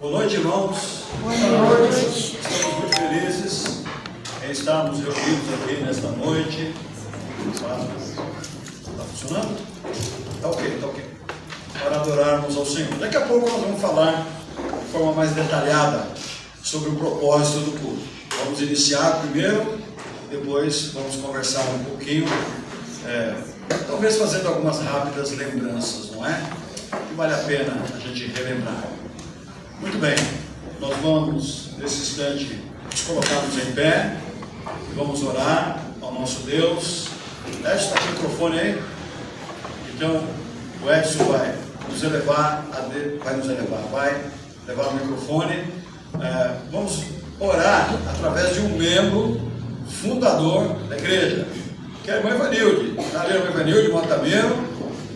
Boa noite, irmãos. Boa noite. Estamos muito felizes em estarmos reunidos aqui nesta noite. Está funcionando? Está ok. Para adorarmos ao Senhor. Daqui a pouco nós vamos falar de forma mais detalhada sobre o propósito do culto. Vamos iniciar primeiro, depois vamos conversar um pouquinho, talvez fazendo algumas rápidas lembranças, não é? Que vale a pena a gente relembrar. Muito bem, nós vamos, nesse instante, nos colocarmos em pé e vamos orar ao nosso Deus. Edson, está com o microfone aí? Então, o Edson vai levar o microfone. Vamos orar através de um membro fundador da igreja, que é a irmã Ivanilde. Está ali a irmã Ivanilde Montameiro,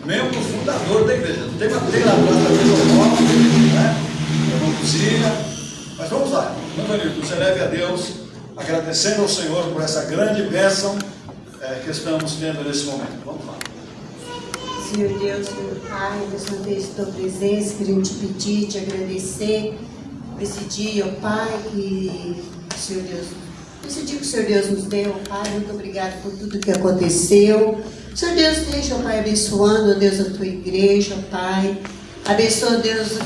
membro fundador da igreja. Tem lá atrás também, né? Irmã Cozinha. Mas vamos lá, irmã Ivanilde, nos eleve a Deus, agradecendo ao Senhor por essa grande bênção que estamos tendo nesse momento. Vamos lá. Senhor Deus, meu Pai, nós não temos tua presença, queremos te pedir, te agradecer por esse dia, ó Pai, que o Senhor Deus, esse dia que o Senhor Deus nos deu, ó Pai, muito obrigado por tudo que aconteceu. O Senhor Deus esteja, ó Pai, abençoando, ó Deus, a tua igreja, ó Pai. Abençoa, Deus,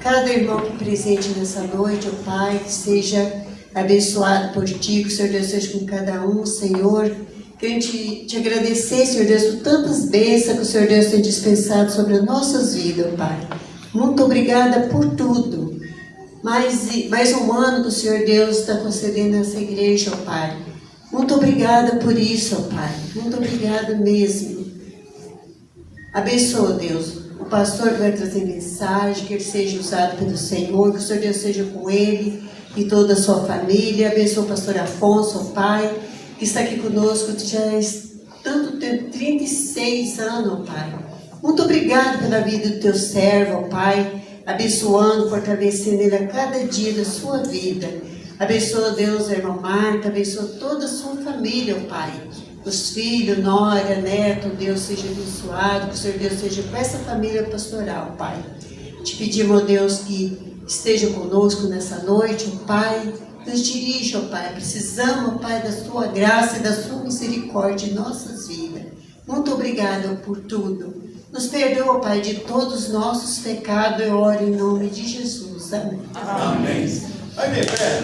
cada irmão que presente nessa noite, ó Pai, que seja abençoado por ti, que o Senhor Deus esteja com cada um, Senhor. Quero te agradecer, Senhor Deus, por tantas bênçãos que o Senhor Deus tem dispensado sobre as nossas vidas, ó Pai. Muito obrigada por tudo. Mais um ano que o Senhor Deus está concedendo a essa igreja, ó Pai. Muito obrigada por isso, ó Pai. Muito obrigada mesmo. Abençoa, Deus, o pastor que vai trazer mensagem, que ele seja usado pelo Senhor, que o Senhor Deus seja com ele e toda a sua família. Abençoa o pastor Afonso, ó Pai, que está aqui conosco já há tanto tempo, 36 anos, ó Pai. Muito obrigado pela vida do teu servo, ó Pai, abençoando, fortalecendo ele a cada dia da sua vida. Abençoa, Deus, a irmã Marta, abençoa toda a sua família, ó Pai. Os filhos, nora, neto, Deus seja abençoado, que o Senhor Deus seja com essa família pastoral, Pai. Te pedimos, ó Deus, que esteja conosco nessa noite, ó Pai. Nos dirija, ó Pai. Precisamos, ó Pai, da sua graça e da sua misericórdia em nossas vidas. Muito obrigada por tudo. Nos perdoa, ó Pai, de todos os nossos pecados. Eu oro em nome de Jesus. Amém. Amém. Aí, de pé,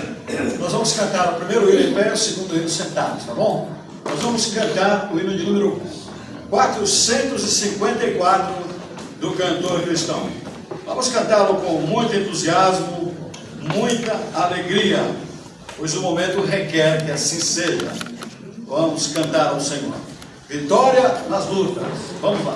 nós vamos cantar o primeiro hino em pé e o segundo hino sentados, tá bom? Nós vamos cantar o hino de número 454 do cantor cristão. Vamos cantá-lo com muito entusiasmo, muita alegria, pois o momento requer que assim seja. Vamos cantar ao Senhor. Vitória nas lutas. Vamos lá.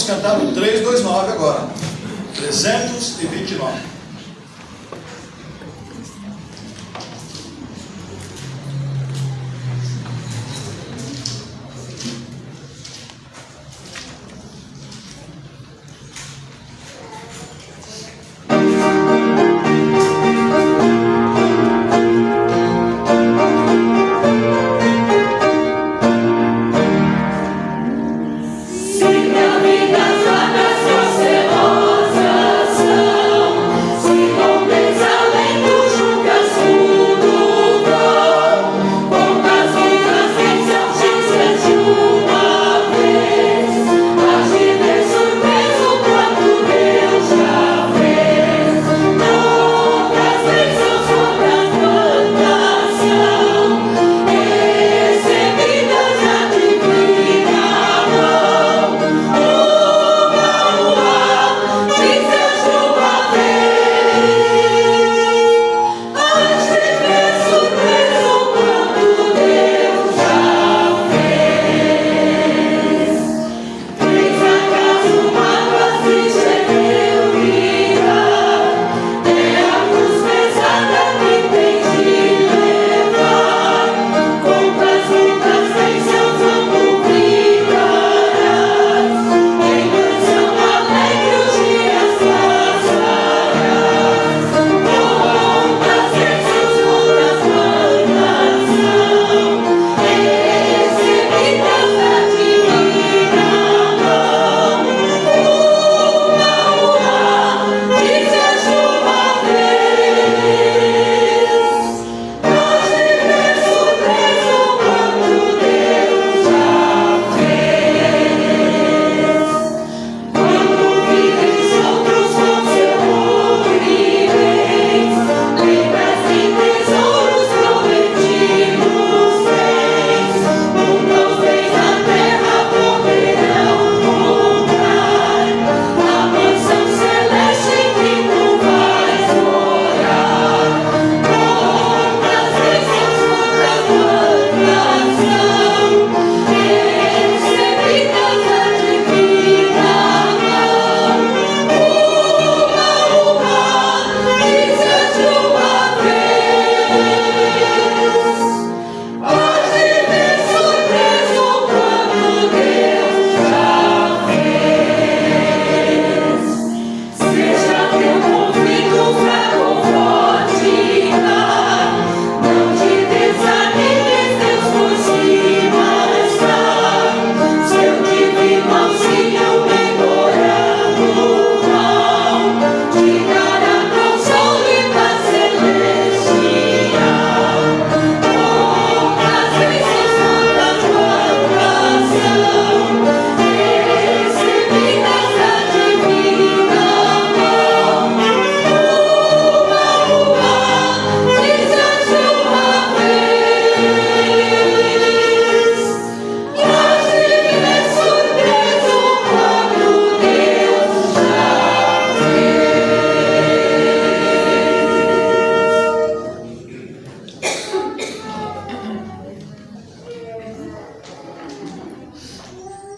vamos cantar o 329 agora. 329.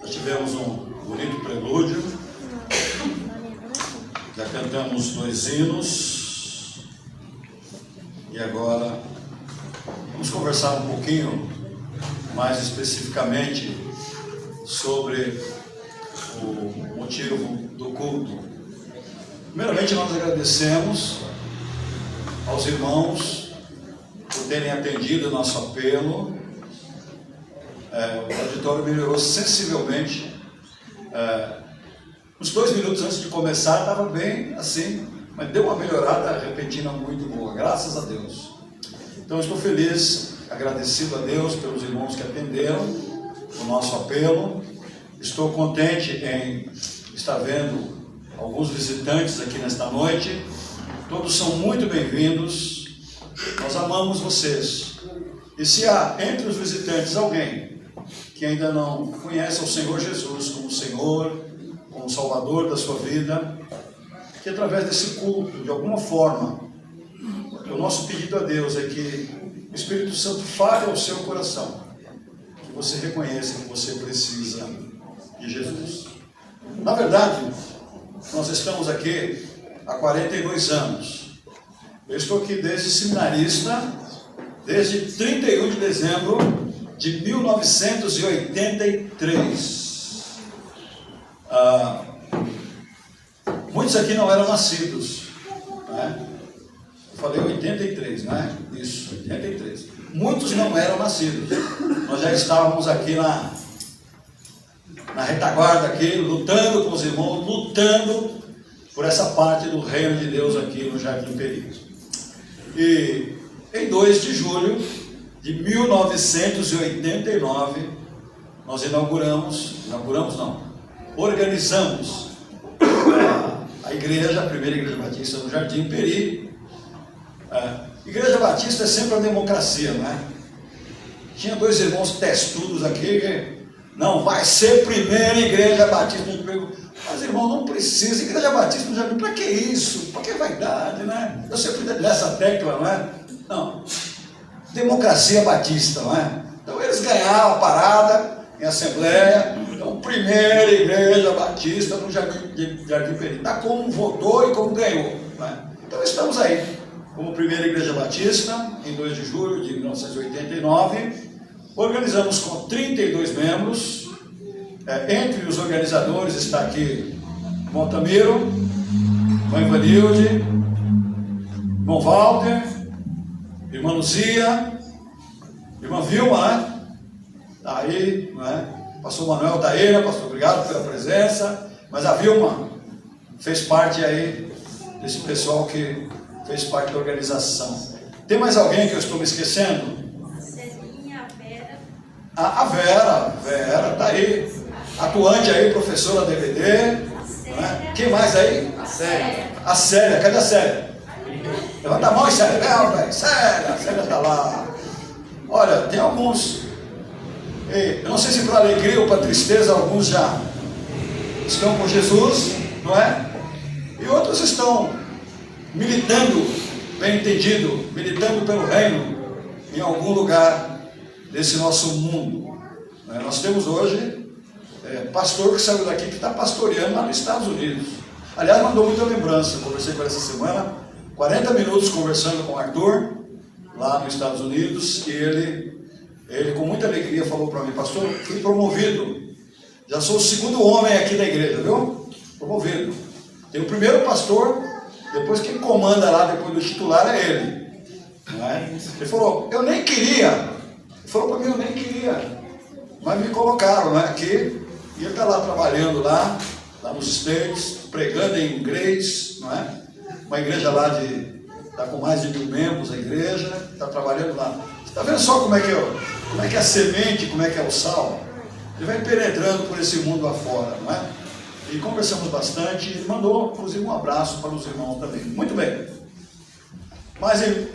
Tivemos um bonito prelúdio, já cantamos 2 hinos e agora vamos conversar um pouquinho mais especificamente sobre o motivo do culto. Primeiramente, nós agradecemos aos irmãos por terem atendido o nosso apelo. O auditório melhorou sensivelmente. Uns 2 minutos antes de começar estava bem assim, mas deu uma melhorada repentina muito boa, graças a Deus. Então estou feliz, agradecido a Deus pelos irmãos que atenderam o nosso apelo. Estou contente em estar vendo alguns visitantes aqui nesta noite. Todos são muito bem-vindos. Nós amamos vocês. E se há entre os visitantes alguém que ainda não conhece o Senhor Jesus como Senhor, como Salvador da sua vida, que através desse culto, de alguma forma, o nosso pedido a Deus é que o Espírito Santo fale ao seu coração, que você reconheça que você precisa de Jesus. Na verdade, nós estamos aqui há 42 anos. Eu estou aqui desde seminarista, desde 31 de dezembro de 1983. Muitos aqui não eram nascidos, né? Eu falei 83, né? Isso, 83. Muitos não eram nascidos. Nós já estávamos aqui na retaguarda aqui, lutando com os irmãos, lutando por essa parte do reino de Deus aqui no Jardim Peri. E em 2 de julho de 1989, nós organizamos a igreja, a primeira igreja batista no Jardim Peri. Igreja batista é sempre a democracia, não é? Tinha 2 irmãos testudos aqui que não vai ser primeira igreja batista. Mas irmão, não precisa, igreja batista no Jardim, para que isso? Para que vaidade, né? Eu sempre dessa tecla, não é? Não, democracia batista, não é? Então eles ganharam a parada em assembleia. Então, primeira igreja batista no Jardim Peri. Tá como votou e como ganhou, não é? Então estamos aí, como primeira igreja batista, em 2 de julho de 1989, organizamos com 32 membros. Entre os organizadores está aqui irmão Tamiro, irmã Ivanilde, irmão Walter, irmã Luzia, irmã Vilma, né? Está aí, né? Pastor Manuel está aí, né? Pastor, obrigado pela presença. Mas a Vilma fez parte aí desse pessoal que fez parte da organização. Tem mais alguém que eu estou me esquecendo? A Vera está aí, atuante aí, professora DVD, né? Quem mais aí? A Célia, cadê a Célia? Levanta a mão, Célia, velho, Célia está lá. Olha, tem alguns, eu não sei se para alegria ou para tristeza, alguns já estão com Jesus, não é? E outros estão militando, bem entendido, militando pelo reino em algum lugar desse nosso mundo. Nós temos hoje pastor que saiu daqui, que está pastoreando lá nos Estados Unidos. Aliás, mandou muita lembrança. Conversei com ele essa semana, 40 minutos conversando com o Arthur, lá nos Estados Unidos, e ele com muita alegria falou para mim: pastor, fui promovido, já sou o 2º homem aqui da igreja, viu? Promovido. Tem o primeiro pastor, depois quem comanda lá, depois do titular, é ele. Não é? Ele falou: eu nem queria. Ele falou para mim: eu nem queria, mas me colocaram, né, aqui. E ele está lá trabalhando lá nos States, pregando em inglês, não é? Uma igreja lá está com mais de 1000 membros, a igreja, está trabalhando lá. Você está vendo só como é que é a semente, como é que é o sal? Ele vai penetrando por esse mundo afora, não é? E conversamos bastante, ele mandou, inclusive, um abraço para os irmãos também. Muito bem. Mas em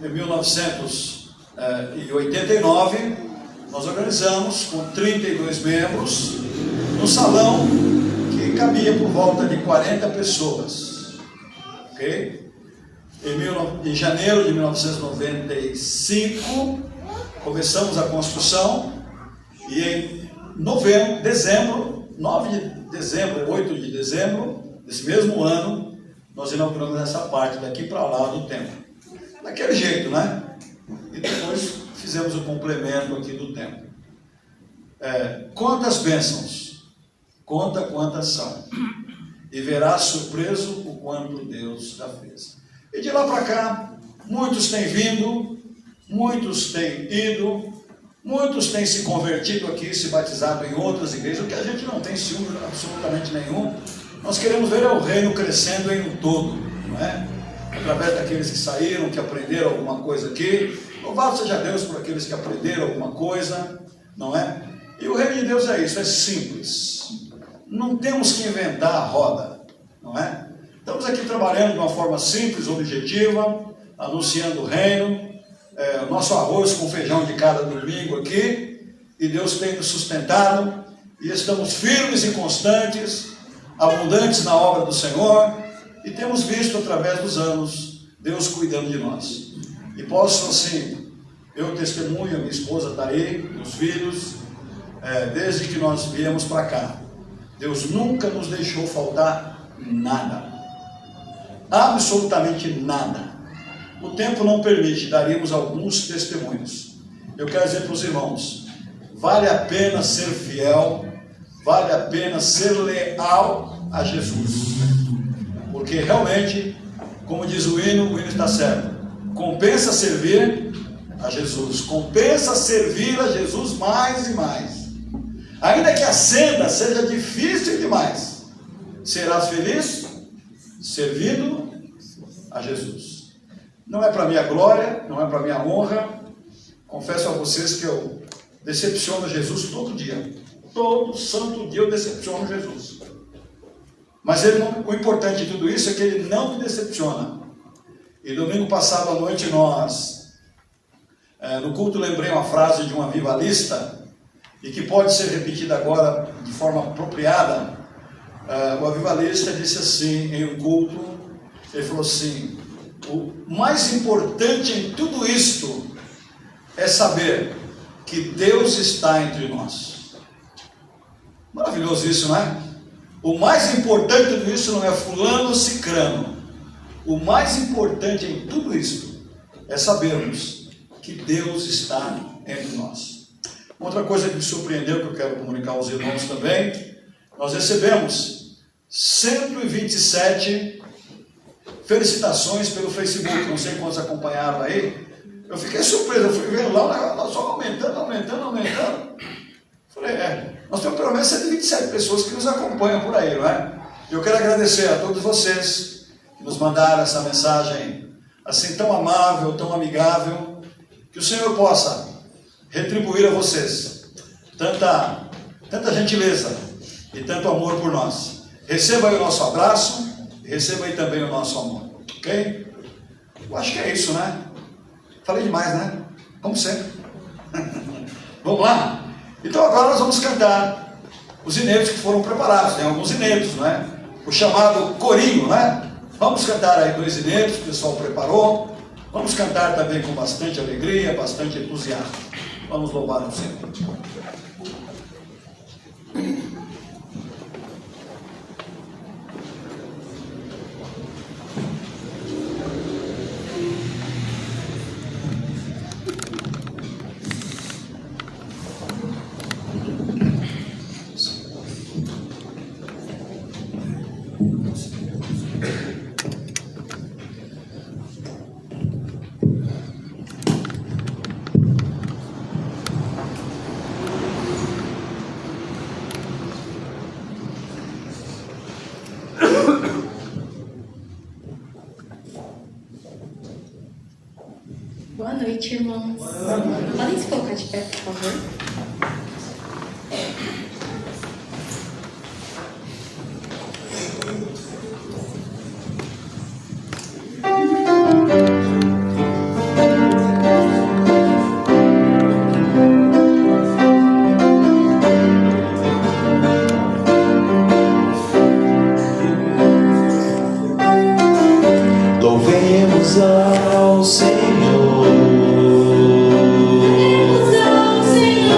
1989, nós organizamos com 32 membros, num salão que cabia por volta de 40 pessoas. Ok? Em janeiro de 1995, começamos a construção, e em 9 de dezembro, 8 de dezembro desse mesmo ano, nós inauguramos essa parte daqui para lá do templo. Daquele jeito, né? E depois fizemos o complemento aqui do templo. Quantas bênçãos, conta quantas são, e verás surpreso o quanto Deus já fez. E de lá para cá, muitos têm vindo, muitos têm ido, muitos têm se convertido aqui, se batizado em outras igrejas, o que a gente não tem ciúme absolutamente nenhum. Nós queremos ver o reino crescendo em um todo, não é? Através daqueles que saíram, que aprenderam alguma coisa aqui. Louvado seja Deus por aqueles que aprenderam alguma coisa, não é? E o reino de Deus é isso, é simples. Não temos que inventar a roda, não é? Estamos aqui trabalhando de uma forma simples, objetiva, anunciando o reino. Nosso arroz com feijão de cada domingo aqui, e Deus tem nos sustentado, e estamos firmes e constantes, abundantes na obra do Senhor, e temos visto através dos anos Deus cuidando de nós. E posso, assim, eu testemunho, minha esposa está aí, meus filhos, desde que nós viemos para cá. Deus nunca nos deixou faltar nada. Absolutamente nada. O tempo não permite, daríamos alguns testemunhos. Eu quero dizer para os irmãos, vale a pena ser fiel, vale a pena ser leal a Jesus. Porque realmente, como diz o hino está certo. Compensa servir a Jesus. Compensa servir a Jesus mais e mais. Ainda que a senda seja difícil demais, serás feliz servindo a Jesus. Não é para minha glória, não é para minha honra. Confesso a vocês que eu decepciono Jesus todo dia. Todo santo dia eu decepciono Jesus. Mas o importante de tudo isso é que ele não me decepciona. E domingo passado à noite nós, no culto, lembrei uma frase de um avivalista, e que pode ser repetida agora de forma apropriada. O avivalista disse assim, em um culto, ele falou assim: o mais importante em tudo isto é saber que Deus está entre nós. Maravilhoso isso, não é? O mais importante de tudo isso não é fulano ou cicrano. O mais importante em tudo isso é sabermos que Deus está entre nós. Outra coisa que me surpreendeu, que eu quero comunicar aos irmãos também, nós recebemos 127 felicitações pelo Facebook. Não sei quantos acompanharam aí. Eu fiquei surpreso, eu fui vendo lá, nós só aumentando. Falei, nós temos pelo menos 127 pessoas que nos acompanham por aí, não é? Eu quero agradecer a todos vocês que nos mandaram essa mensagem assim tão amável, tão amigável. Que o Senhor possa retribuir a vocês tanta gentileza e tanto amor por nós. Receba aí o nosso abraço, receba aí também o nosso amor, ok? Eu acho que é isso, né? Falei demais, né? Como sempre. Vamos lá? Então agora nós vamos cantar os inéditos que foram preparados. Tem alguns inéditos, não é? O chamado corinho, né? Vamos cantar aí 2 inéditos que o pessoal preparou. Vamos cantar também com bastante alegria, bastante entusiasmo. Vamos louvar o Senhor. Boa noite, irmãos. Podem se colocar de pé, por favor? Louvemos ao Senhor. Louvemos ao Senhor.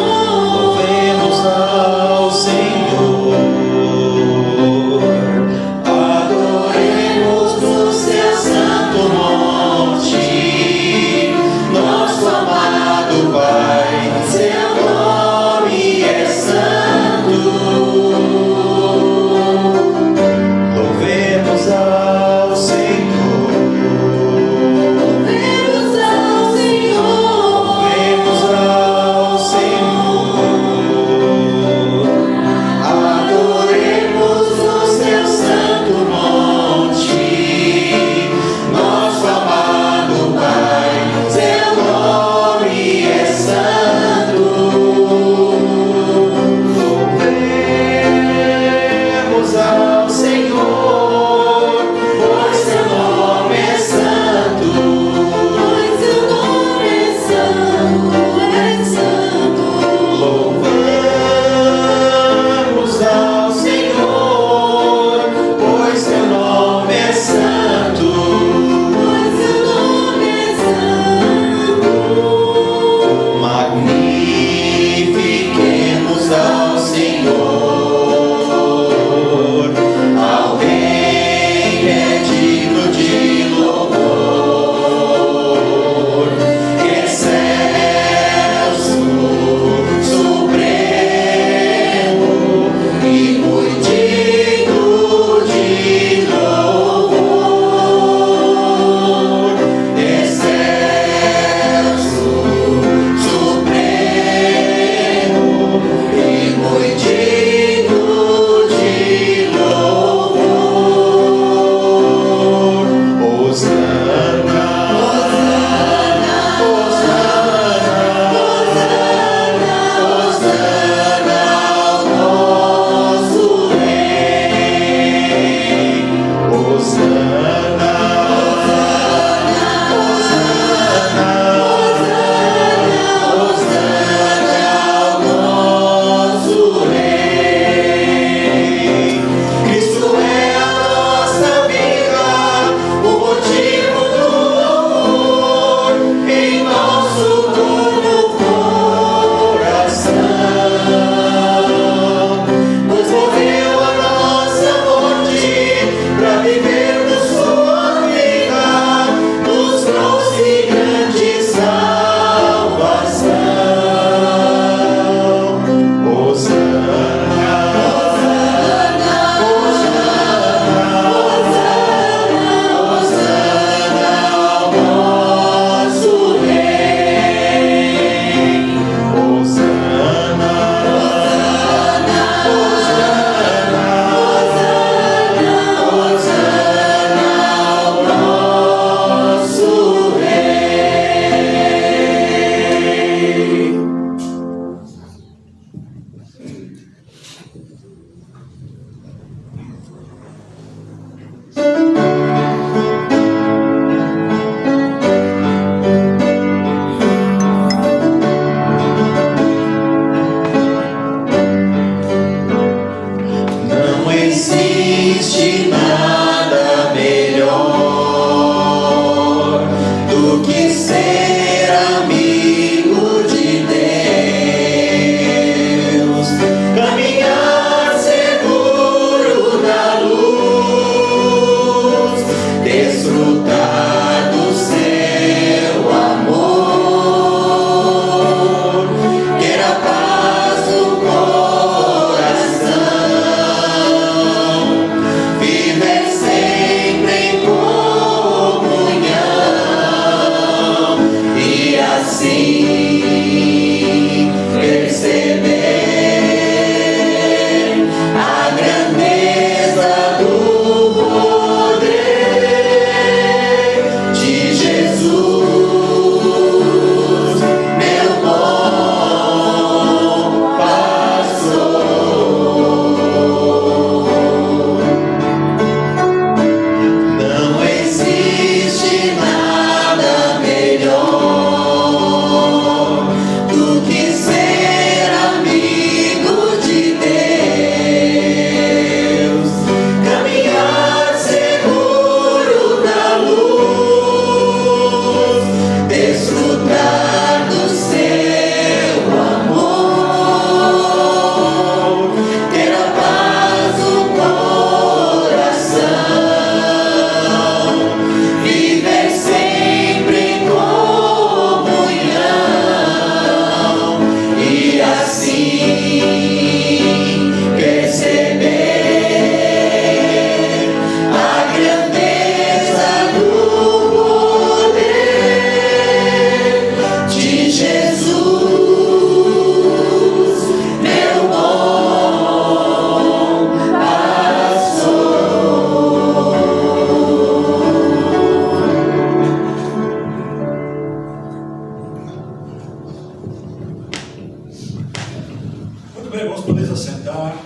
Muito bem, vamos poder assentar.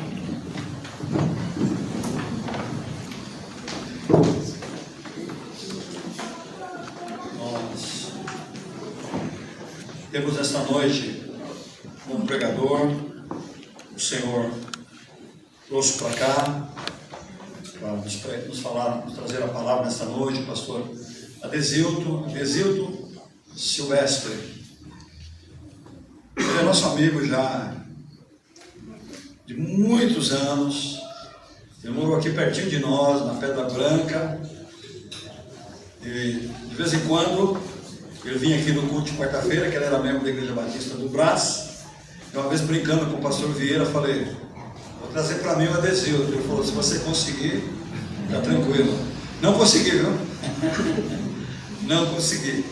Nós temos esta noite como pregador, o Senhor trouxe para cá para nos falar, nos trazer a palavra nesta noite, o pastor Adesildo Silvestre. Ele é nosso amigo já de muitos anos. Ele morou aqui pertinho de nós, na Pedra Branca. E de vez em quando ele vinha aqui no culto de quarta-feira, que ele era membro da Igreja Batista do Brás. E uma vez brincando com o pastor Vieira, falei: vou trazer para mim o Adesildo. Ele falou: se você conseguir, fica tranquilo. Não consegui, viu? Não consegui.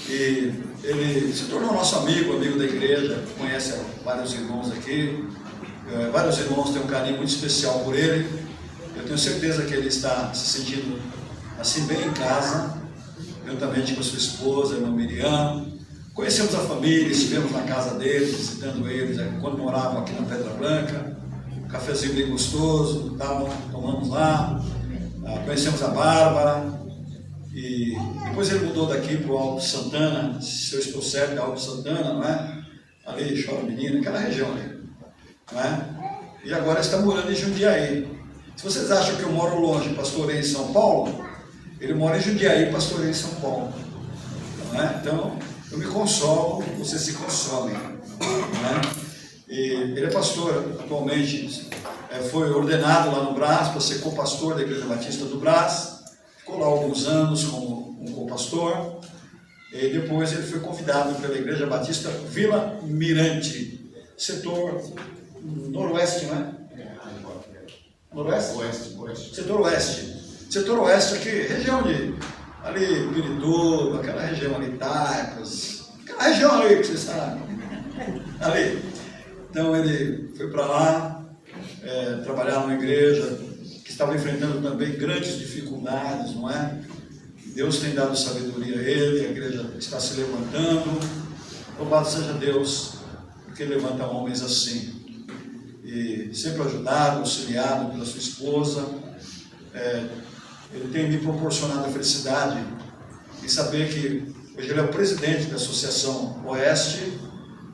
E ele se tornou nosso amigo da igreja, conhece vários irmãos aqui. Vários irmãos têm um carinho muito especial por ele. Eu tenho certeza que ele está se sentindo assim bem em casa, juntamente com a sua esposa, a irmã Miriam. Conhecemos a família, estivemos na casa deles, visitando eles quando moravam aqui na Pedra Branca. Um cafezinho bem gostoso, tomamos lá. Conhecemos a Bárbara. E depois ele mudou daqui para o Alto Santana, se eu estou certo, é Alto Santana, não é? Ali, Chora Menina, aquela região ali. Não é? E agora está morando em Jundiaí. Se vocês acham que eu moro longe, pastorei em São Paulo, ele mora em Jundiaí, pastorei em São Paulo. Não é? Então, eu me consolo, vocês se consolem. Não é? E ele é pastor atualmente, foi ordenado lá no Brás para ser co-pastor da Igreja Batista do Brás. Ficou lá alguns anos como um co-pastor. E depois ele foi convidado pela Igreja Batista Vila Mirante, setor noroeste, não é? Noroeste? Oeste. Setor oeste. Setor oeste aqui, região de ali, Pirituba, aquela região ali, Itacas, aquela região ali que vocês sabem. Ali. Então ele foi para lá, trabalhar numa igreja que estava enfrentando também grandes dificuldades, não é? Deus tem dado sabedoria a ele, a igreja está se levantando. Louvado seja Deus, porque levanta homens assim. E sempre ajudado, auxiliado pela sua esposa. Ele tem me proporcionado a felicidade em saber que hoje ele é o presidente da Associação Oeste,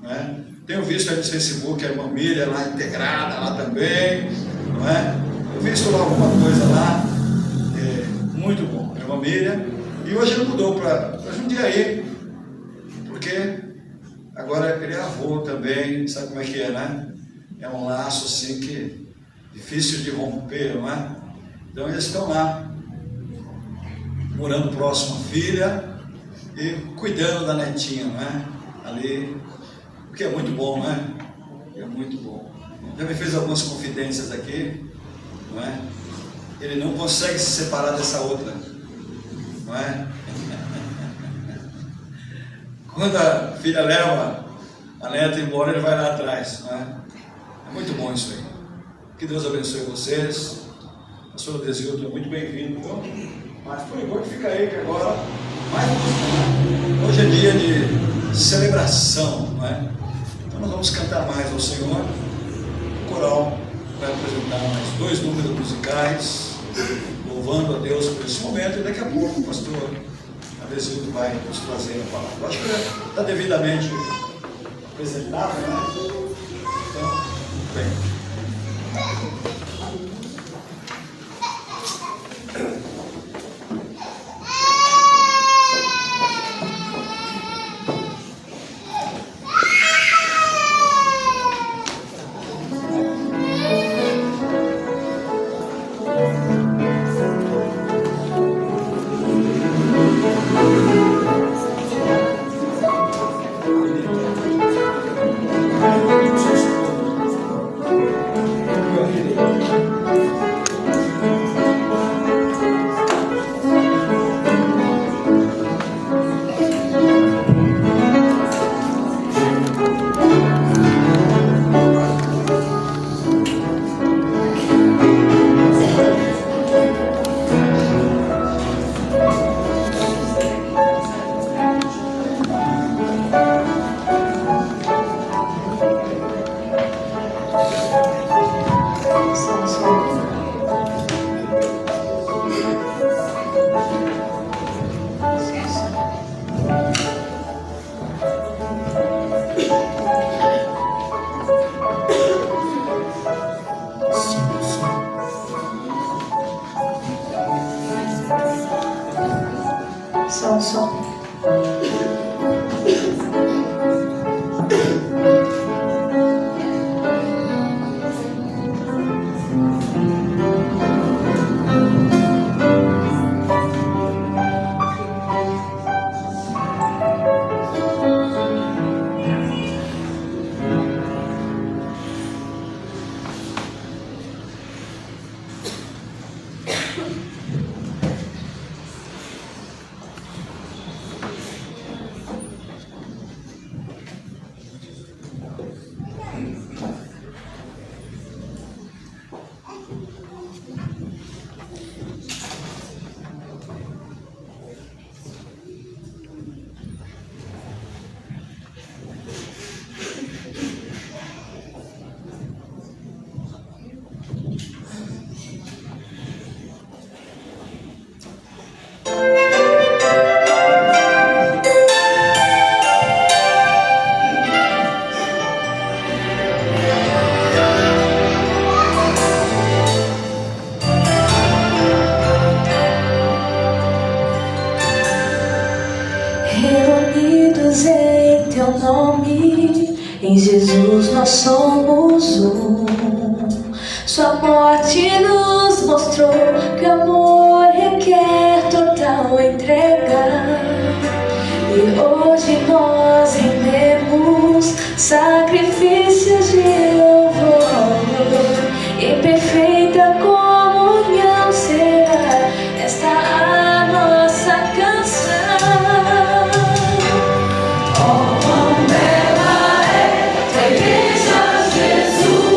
né? Tenho visto aí no Facebook a irmã Miriam lá integrada lá também, não é? Eu visto lá alguma coisa lá, muito bom, a irmã Miriam. E hoje ele mudou para Jundiaí, porque agora ele é avô também, sabe como é que é, né? É um laço assim que difícil de romper, não é? Então eles estão lá, morando próximo à filha e cuidando da netinha, não é? Ali, porque é muito bom, não é? É muito bom. Já me fez algumas confidências aqui, não é? Ele não consegue se separar dessa outra, não é? Quando a filha leva a neta embora, ele vai lá atrás, não é? É muito bom isso aí. Que Deus abençoe vocês. Pastor Adesildo é muito bem-vindo. Então, mas por enquanto fica aí que agora hoje é dia de celebração, não é? Então nós vamos cantar mais ao Senhor. O coral vai apresentar mais 2 números musicais, louvando a Deus por esse momento, e daqui a pouco o pastor Adesildo vai nos trazer a palavra. Eu acho que está devidamente apresentado, né? Então, bem. Jesus. Em Jesus nós somos um. Sua morte nos mostrou que o amor requer total entrega. E hoje nós rendemos sacrifícios de louvor. Em perfeita comunhão será esta a nossa canção. Oh, quão bela é tua igreja, Jesus.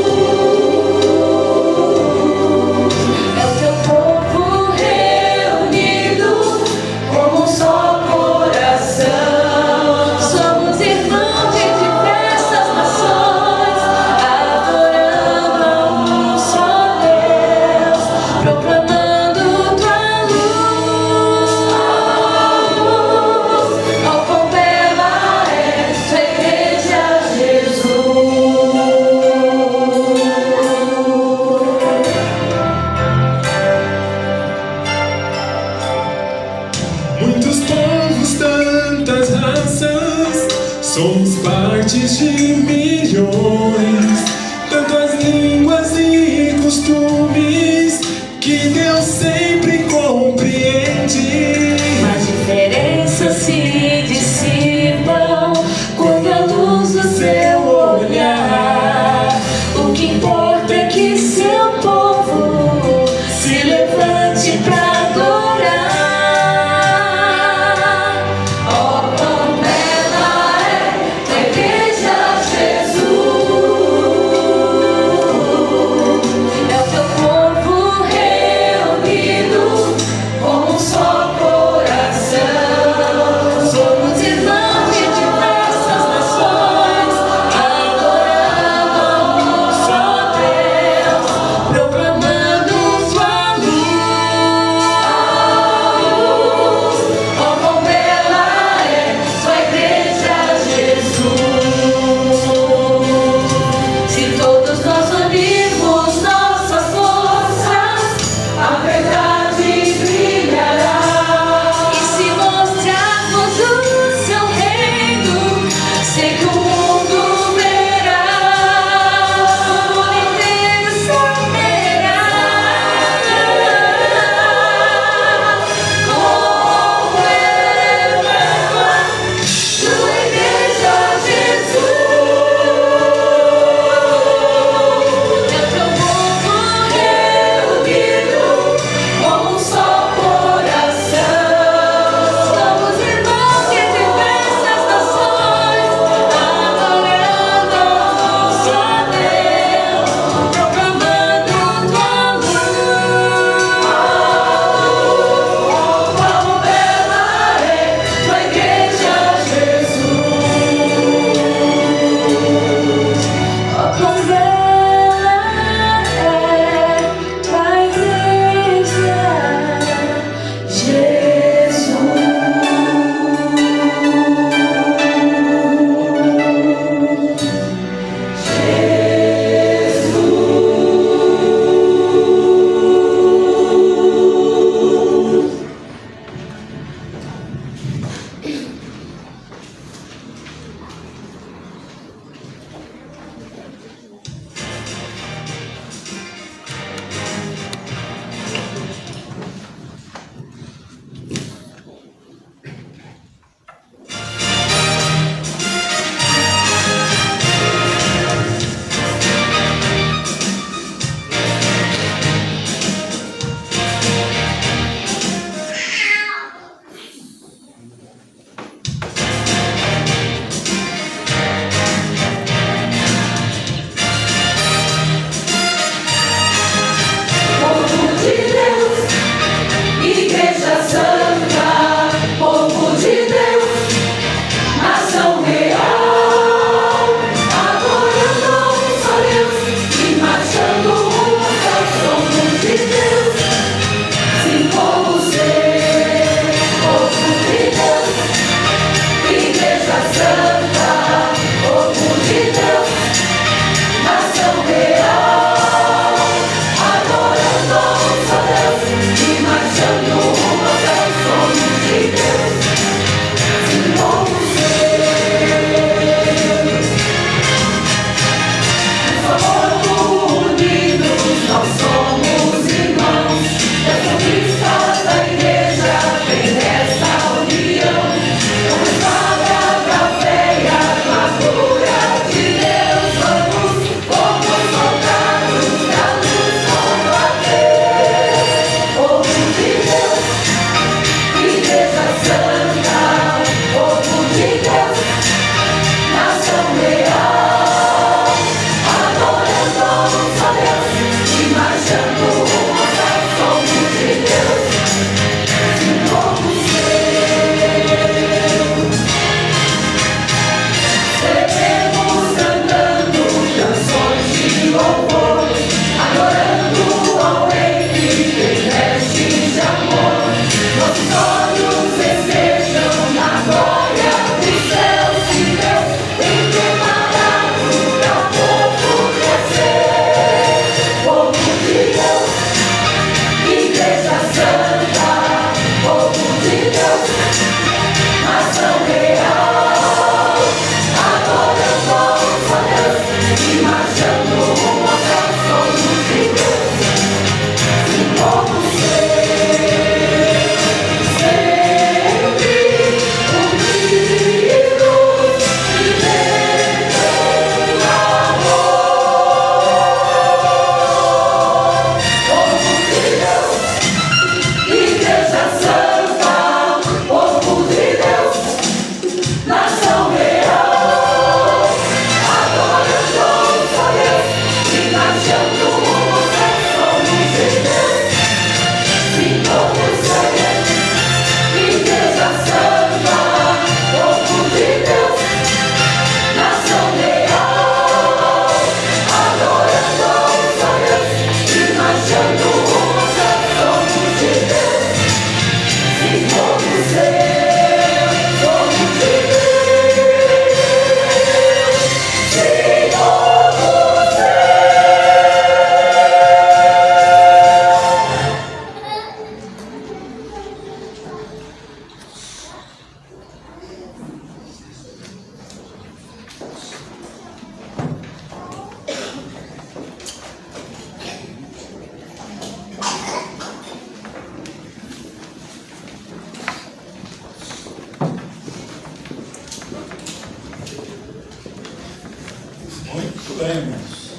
Muito bem, irmãos.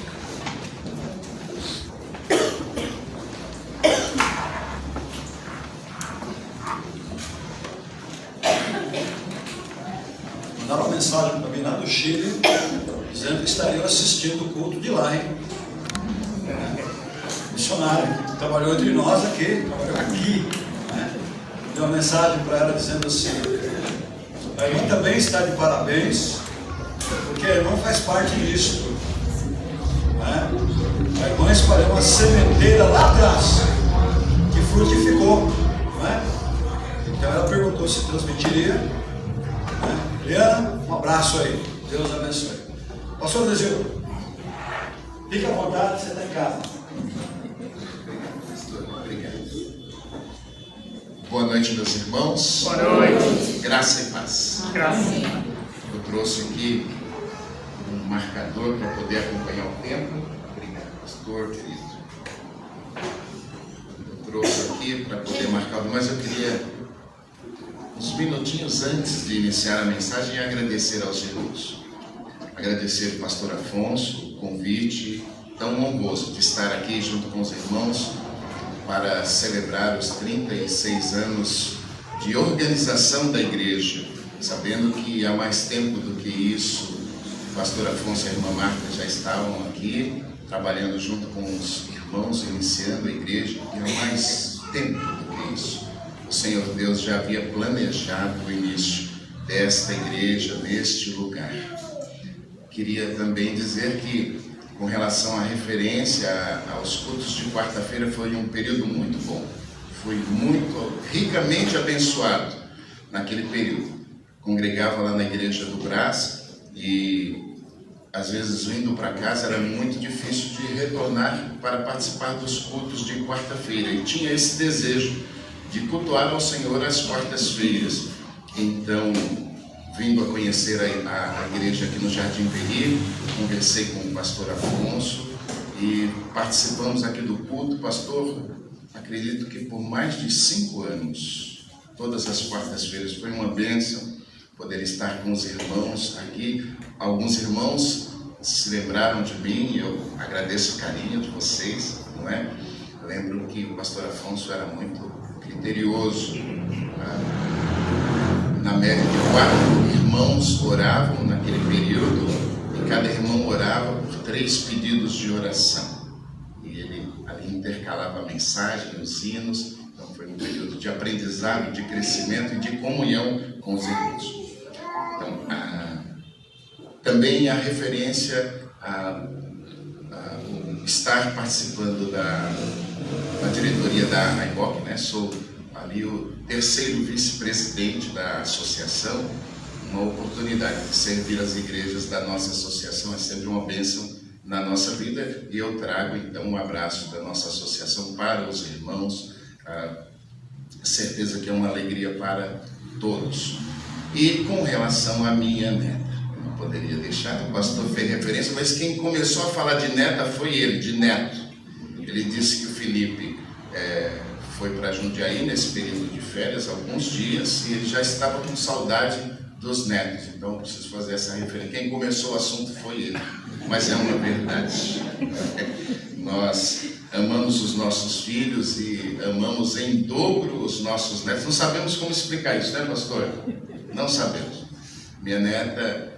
Mandaram uma mensagem para mim lá do Chile, dizendo que estariam assistindo o culto de lá, hein? Missionária, que trabalhou entre nós aqui, trabalhou aqui, né? Deu uma mensagem para ela dizendo assim: a irmã também está de parabéns, porque a irmã faz parte disso, né? A irmã espalhou uma sementeira lá atrás, que frutificou, né? Então ela perguntou se transmitiria, né? Liana, um abraço aí, Deus abençoe. Pastor Desilo, fique à vontade, você está em casa. Obrigado. Boa noite, meus irmãos. Boa noite. Graça e paz. Graças. Eu trouxe aqui um marcador para poder acompanhar o tempo. Obrigado, pastor querido. Eu trouxe aqui para poder marcar, mas eu queria, uns minutinhos antes de iniciar a mensagem, agradecer aos irmãos. Agradecer ao pastor Afonso o convite tão honroso de estar aqui junto com os irmãos para celebrar os 36 anos de organização da igreja, sabendo que há mais tempo do que isso, o pastor Afonso e a irmã Marta já estavam aqui, trabalhando junto com os irmãos, iniciando a igreja, e há mais tempo do que isso. O Senhor Deus já havia planejado o início desta igreja, neste lugar. Queria também dizer que, com relação à referência aos cultos de quarta-feira, foi um período muito bom. Fui muito ricamente abençoado naquele período. Congregava lá na igreja do Brás e, às vezes, vindo para casa, era muito difícil de retornar para participar dos cultos de quarta-feira. E tinha esse desejo de cultuar ao Senhor às quartas-feiras. Então, vindo a conhecer a igreja aqui no Jardim Peri, conversei com o pastor Afonso e participamos aqui do culto. Pastor, acredito que por mais de 5 anos, todas as quartas-feiras, foi uma bênção poder estar com os irmãos aqui. Alguns irmãos se lembraram de mim, eu agradeço o carinho de vocês, não é? Eu lembro que o pastor Afonso era muito criterioso. Na média de 4 irmãos oravam naquele período, e cada irmão orava por 3 pedidos de oração. E ele ali intercalava a mensagem, os hinos. Então foi um período de aprendizado, de crescimento e de comunhão com os irmãos. Então, também a referência a estar participando da diretoria da AIBOC, né? Sou ali o 3º vice-presidente da associação. Uma oportunidade de servir as igrejas da nossa associação é sempre uma bênção na nossa vida, e eu trago então um abraço da nossa associação para os irmãos, certeza que é uma alegria para todos. E com relação à minha neta, eu não poderia deixar, o pastor fez referência, mas quem começou a falar de neta foi ele, de neto. Ele disse que o Felipe foi para Jundiaí nesse período de férias, alguns dias, e ele já estava com saudade dos netos. Então, preciso fazer essa referência. Quem começou o assunto foi ele, mas é uma verdade. Nós amamos os nossos filhos e amamos em dobro os nossos netos. Não sabemos como explicar isso, né, pastor? Não sabemos. Minha neta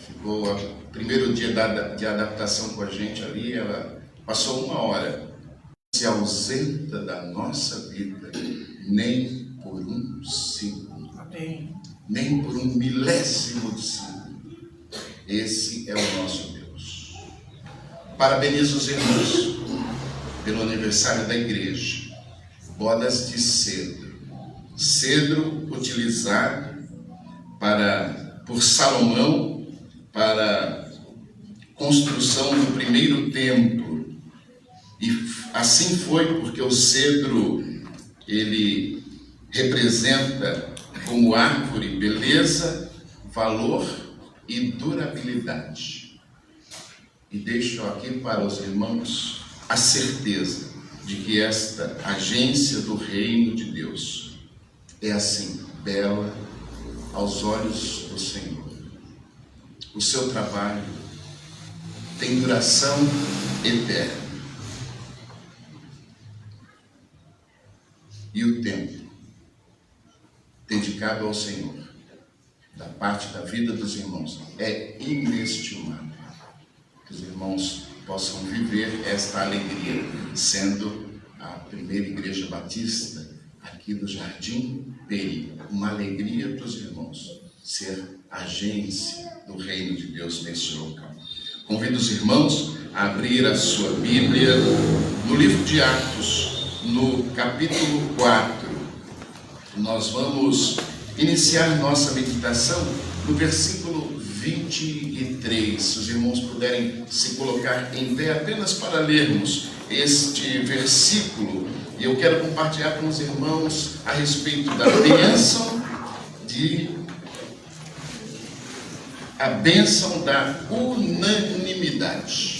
ficou o primeiro dia de adaptação com a gente ali, ela passou 1 hora, se ausenta da nossa vida, nem por um segundo, nem por um milésimo de segundo. Esse é o nosso Deus. Parabenizo os irmãos pelo aniversário da igreja. Bodas de cedro. Cedro utilizado por Salomão para construção do primeiro templo. E assim foi porque o cedro, ele representa como árvore beleza, valor e durabilidade. E deixo aqui para os irmãos a certeza de que esta agência do reino de Deus é assim, bela aos olhos do Senhor. O seu trabalho tem duração eterna. E o tempo dedicado ao Senhor, da parte da vida dos irmãos, é inestimável. Que os irmãos possam viver esta alegria, sendo a primeira igreja batista aqui do Jardim Peri. Uma alegria para os irmãos ser agência do reino de Deus neste local. Convido os irmãos a abrir a sua Bíblia no livro de Atos, no capítulo 4. Nós vamos iniciar nossa meditação no versículo 23. Se os irmãos puderem se colocar em pé apenas para lermos este versículo, e eu quero compartilhar com os irmãos a respeito da bênção da unanimidade.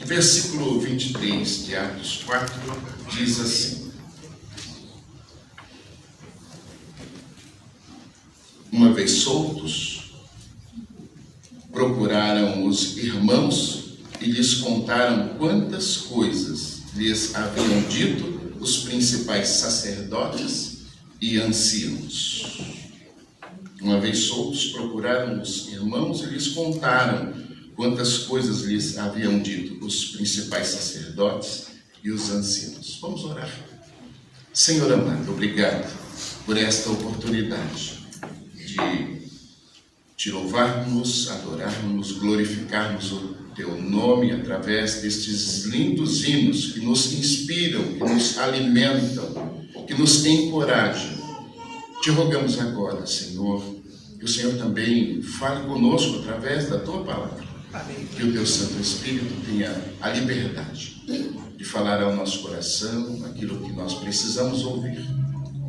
O versículo 23 de Atos 4 diz assim: uma vez soltos, procuraram os irmãos e lhes contaram quantas coisas lhes haviam dito os principais sacerdotes e anciãos. Uma vez soltos, procuraram os irmãos e lhes contaram quantas coisas lhes haviam dito os principais sacerdotes e os anciãos. Vamos orar. Senhor amado, obrigado por esta oportunidade de te louvarmos, adorarmos, glorificarmos o teu nome através destes lindos hinos que nos inspiram, que nos alimentam, que nos encorajam. Te rogamos agora, Senhor, que o Senhor também fale conosco através da tua palavra. Que o teu Santo Espírito tenha a liberdade de falar ao nosso coração aquilo que nós precisamos ouvir,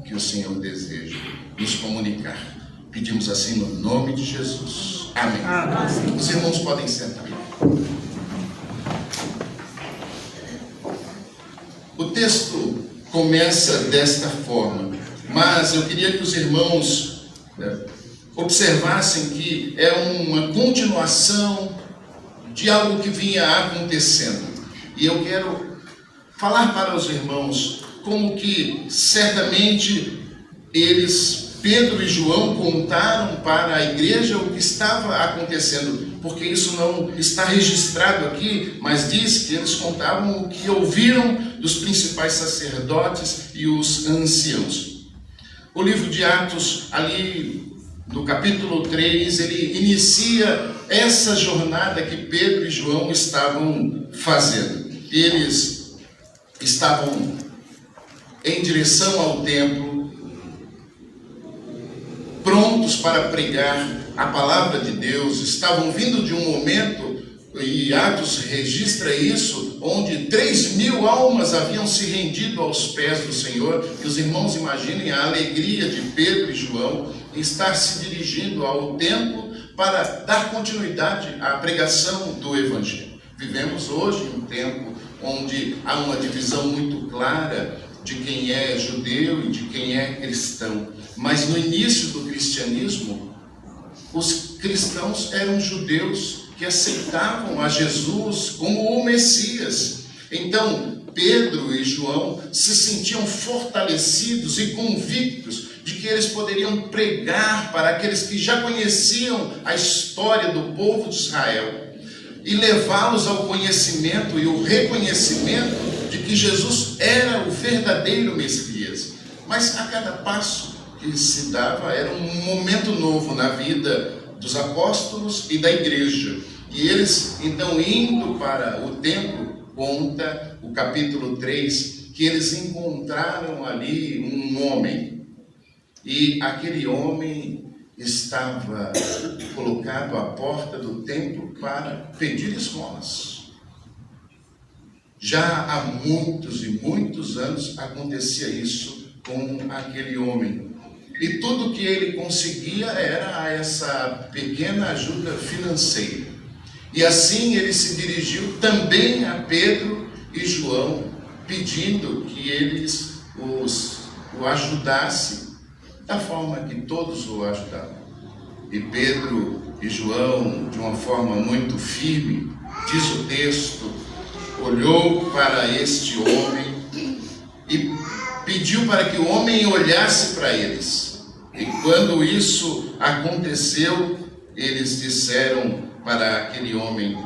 que o Senhor deseja nos comunicar. Pedimos assim no nome de Jesus. Amém. Os irmãos podem sentar. O texto começa desta forma, mas eu queria que os irmãos observassem que é uma continuação de algo que vinha acontecendo. E eu quero falar para os irmãos como que certamente Pedro e João contaram para a igreja o que estava acontecendo, porque isso não está registrado aqui, mas diz que eles contavam o que ouviram dos principais sacerdotes e os anciãos. O livro de Atos, ali no capítulo 3, ele inicia essa jornada que Pedro e João estavam fazendo. Eles estavam em direção ao templo, prontos para pregar a palavra de Deus. Estavam vindo de um momento, e Atos registra isso, onde 3.000 almas haviam se rendido aos pés do Senhor. E os irmãos imaginem a alegria de Pedro e João estar se dirigindo ao templo para dar continuidade à pregação do Evangelho. Vivemos hoje um tempo onde há uma divisão muito clara de quem é judeu e de quem é cristão. Mas no início do cristianismo, os cristãos eram judeus que aceitavam a Jesus como o Messias. Então, Pedro e João se sentiam fortalecidos e convictos de que eles poderiam pregar para aqueles que já conheciam a história do povo de Israel e levá-los ao conhecimento e o reconhecimento de que Jesus era o verdadeiro Messias. Mas a cada passo que se dava era um momento novo na vida dos apóstolos e da igreja. E eles, então, indo para o templo, conta o capítulo 3, que eles encontraram ali um homem. E aquele homem estava colocado à porta do templo para pedir esmolas. Já há muitos e muitos anos acontecia isso com aquele homem. E tudo que ele conseguia era essa pequena ajuda financeira. E assim ele se dirigiu também a Pedro e João, pedindo que eles o ajudassem da forma que todos o ajudavam. E Pedro e João, de uma forma muito firme, diz o texto, olhou para este homem e pediu para que o homem olhasse para eles. E quando isso aconteceu, eles disseram para aquele homem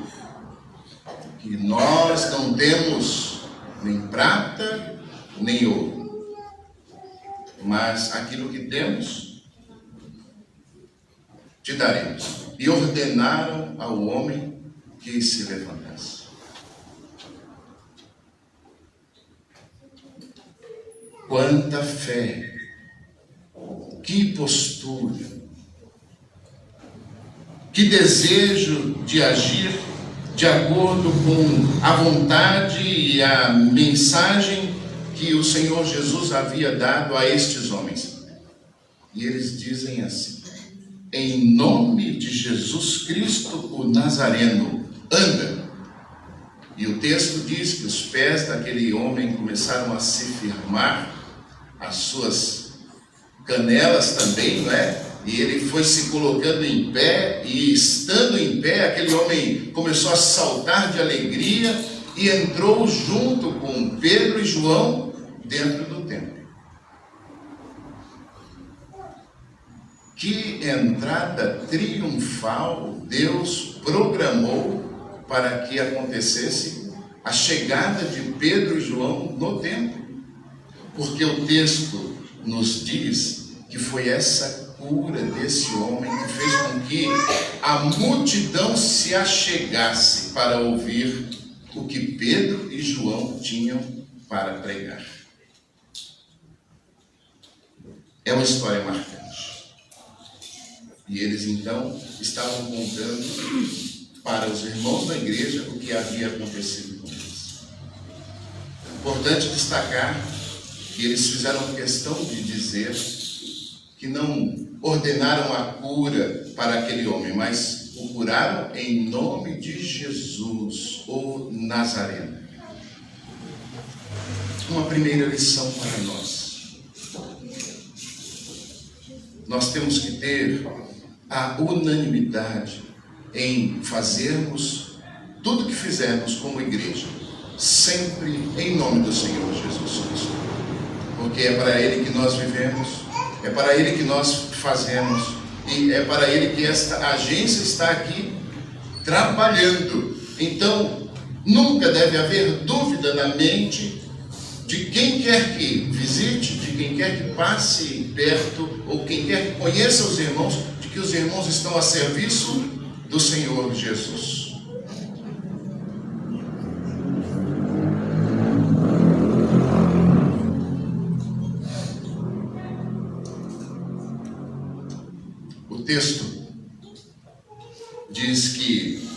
que nós não temos nem prata nem ouro, mas aquilo que temos te daremos. E ordenaram ao homem que se levantasse. Quanta fé, que postura, que desejo de agir de acordo com a vontade e a mensagem que o Senhor Jesus havia dado a estes homens. E eles dizem assim: em nome de Jesus Cristo, o Nazareno, anda. E o texto diz que os pés daquele homem começaram a se firmar, as suas canelas também, não é? E ele foi se colocando em pé, e estando em pé, aquele homem começou a saltar de alegria e entrou junto com Pedro e João dentro do templo. Que entrada triunfal Deus programou para que acontecesse a chegada de Pedro e João no templo. Porque o texto nos diz que foi essa cura desse homem que fez com que a multidão se achegasse para ouvir o que Pedro e João tinham para pregar. É uma história marcante. E eles então estavam contando para os irmãos da igreja o que havia acontecido com eles. Importante destacar que eles fizeram questão de dizer que não ordenaram a cura para aquele homem, mas o curaram em nome de Jesus, o Nazareno. Uma primeira lição para nós. Nós temos que ter a unanimidade em fazermos tudo que fizermos como igreja, sempre em nome do Senhor Jesus Cristo. Porque é para Ele que nós vivemos, é para Ele que nós fazemos, e é para Ele que esta agência está aqui trabalhando. Então, nunca deve haver dúvida na mente de quem quer que visite, de quem quer que passe perto, ou quem quer que conheça os irmãos, de que os irmãos estão a serviço do Senhor Jesus. O texto diz que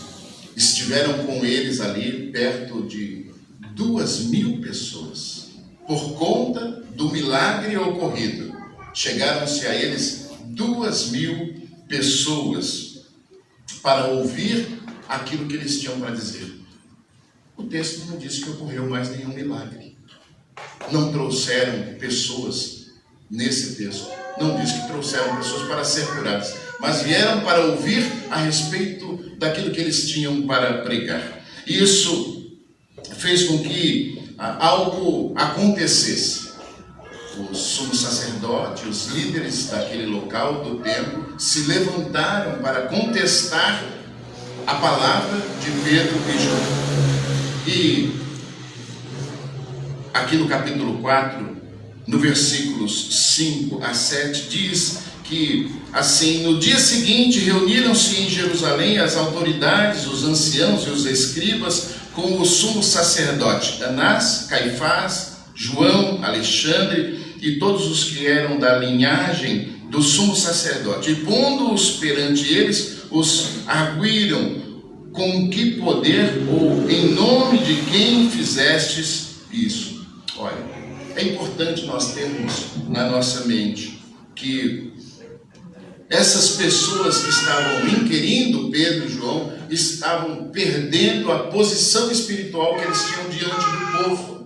estiveram com eles ali perto de 2.000 pessoas, por conta do milagre ocorrido. Chegaram-se a eles 2.000 pessoas para ouvir aquilo que eles tinham para dizer. O texto não diz que ocorreu mais nenhum milagre. Não trouxeram pessoas nesse texto. Não diz que trouxeram pessoas para ser curadas, mas vieram para ouvir a respeito daquilo que eles tinham para pregar. Isso fez com que algo acontecesse. O sumo sacerdote, os líderes daquele local, do templo, se levantaram para contestar a palavra de Pedro e João. E aqui no capítulo 4, no versículos 5 a 7, diz que, assim, no dia seguinte reuniram-se em Jerusalém as autoridades, os anciãos e os escribas com o sumo sacerdote Anás, Caifás, João, Alexandre e todos os que eram da linhagem do sumo sacerdote. E pondo-os perante eles, os arguíram: com que poder ou em nome de quem fizestes isso? Olha, é importante nós termos na nossa mente que essas pessoas que estavam inquirindo Pedro e João estavam perdendo a posição espiritual que eles tinham diante do povo.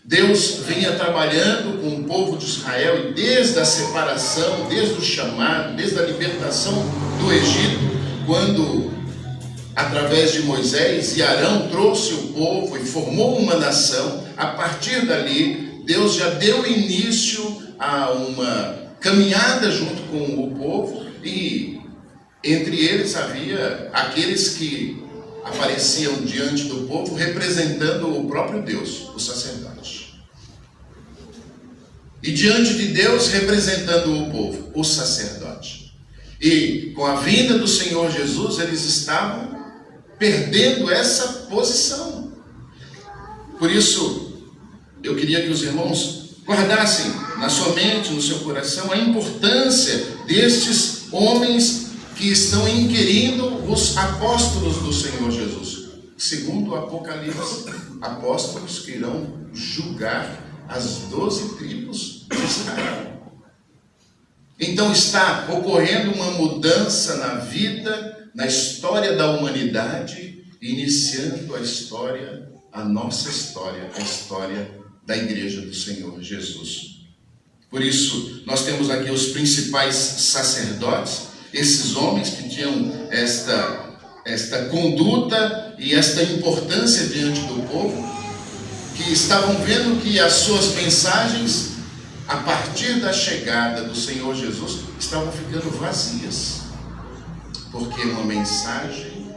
Deus vinha trabalhando com o povo de Israel, e desde a separação, desde o chamado, desde a libertação do Egito, quando, através de Moisés e Arão, trouxe o povo e formou uma nação. A partir dali, Deus já deu início a uma caminhada junto com o povo, e entre eles havia aqueles que apareciam diante do povo representando o próprio Deus, o sacerdote. E diante de Deus representando o povo, o sacerdote. E com a vinda do Senhor Jesus, eles estavam perdendo essa posição. Por isso, eu queria que os irmãos guardassem na sua mente, no seu coração, a importância destes homens que estão inquirindo os apóstolos do Senhor Jesus. Segundo o Apocalipse, apóstolos que irão julgar as 12 tribos de Israel. Então está ocorrendo uma mudança na vida, na história da humanidade, iniciando a história, a nossa história, a história da Igreja do Senhor Jesus. Por isso, nós temos aqui os principais sacerdotes, esses homens que tinham esta conduta e esta importância diante do povo, que estavam vendo que as suas mensagens, a partir da chegada do Senhor Jesus, estavam ficando vazias, porque uma mensagem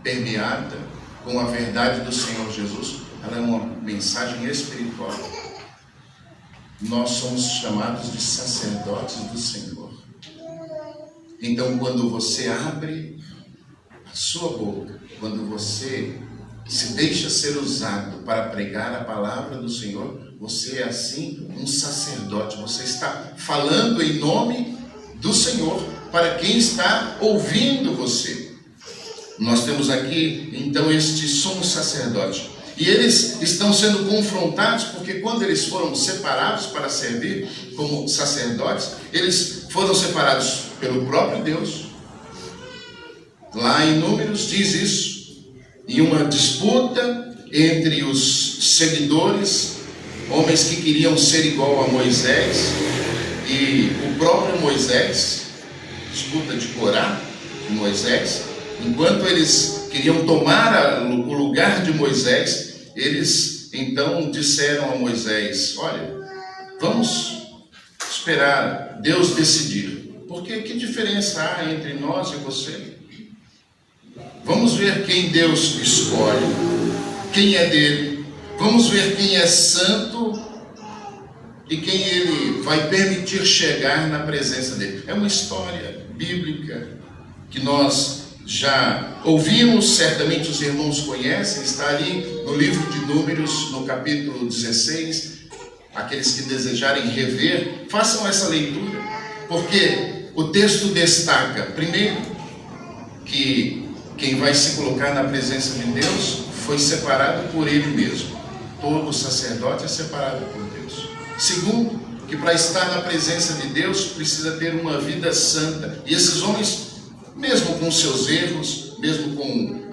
permeada com a verdade do Senhor Jesus, ela é uma mensagem espiritual. Nós somos chamados de sacerdotes do Senhor. Então, quando você abre a sua boca, quando você se deixa ser usado para pregar a palavra do Senhor, você é assim um sacerdote. Você está falando em nome do Senhor para quem está ouvindo você. Nós temos aqui então este sumo sacerdote, e eles estão sendo confrontados porque quando eles foram separados para servir como sacerdotes, eles foram separados pelo próprio Deus. Lá em Números diz isso. E uma disputa entre os seguidores, homens que queriam ser igual a Moisés, e o próprio Moisés, disputa de Corá e Moisés. Enquanto eles queriam tomar o lugar de Moisés, eles então disseram a Moisés: olha, vamos esperar Deus decidir, porque que diferença há entre nós e você? Vamos ver quem Deus escolhe, quem é dele. Vamos ver quem é santo e quem ele vai permitir chegar na presença dele. É uma história bíblica que nós já ouvimos, certamente os irmãos conhecem, está ali no livro de Números, no capítulo 16. Aqueles que desejarem rever, façam essa leitura, porque o texto destaca, primeiro, que quem vai se colocar na presença de Deus foi separado por Ele mesmo. Todo sacerdote é separado por Deus. Segundo, que para estar na presença de Deus precisa ter uma vida santa. E esses homens, mesmo com seus erros, mesmo com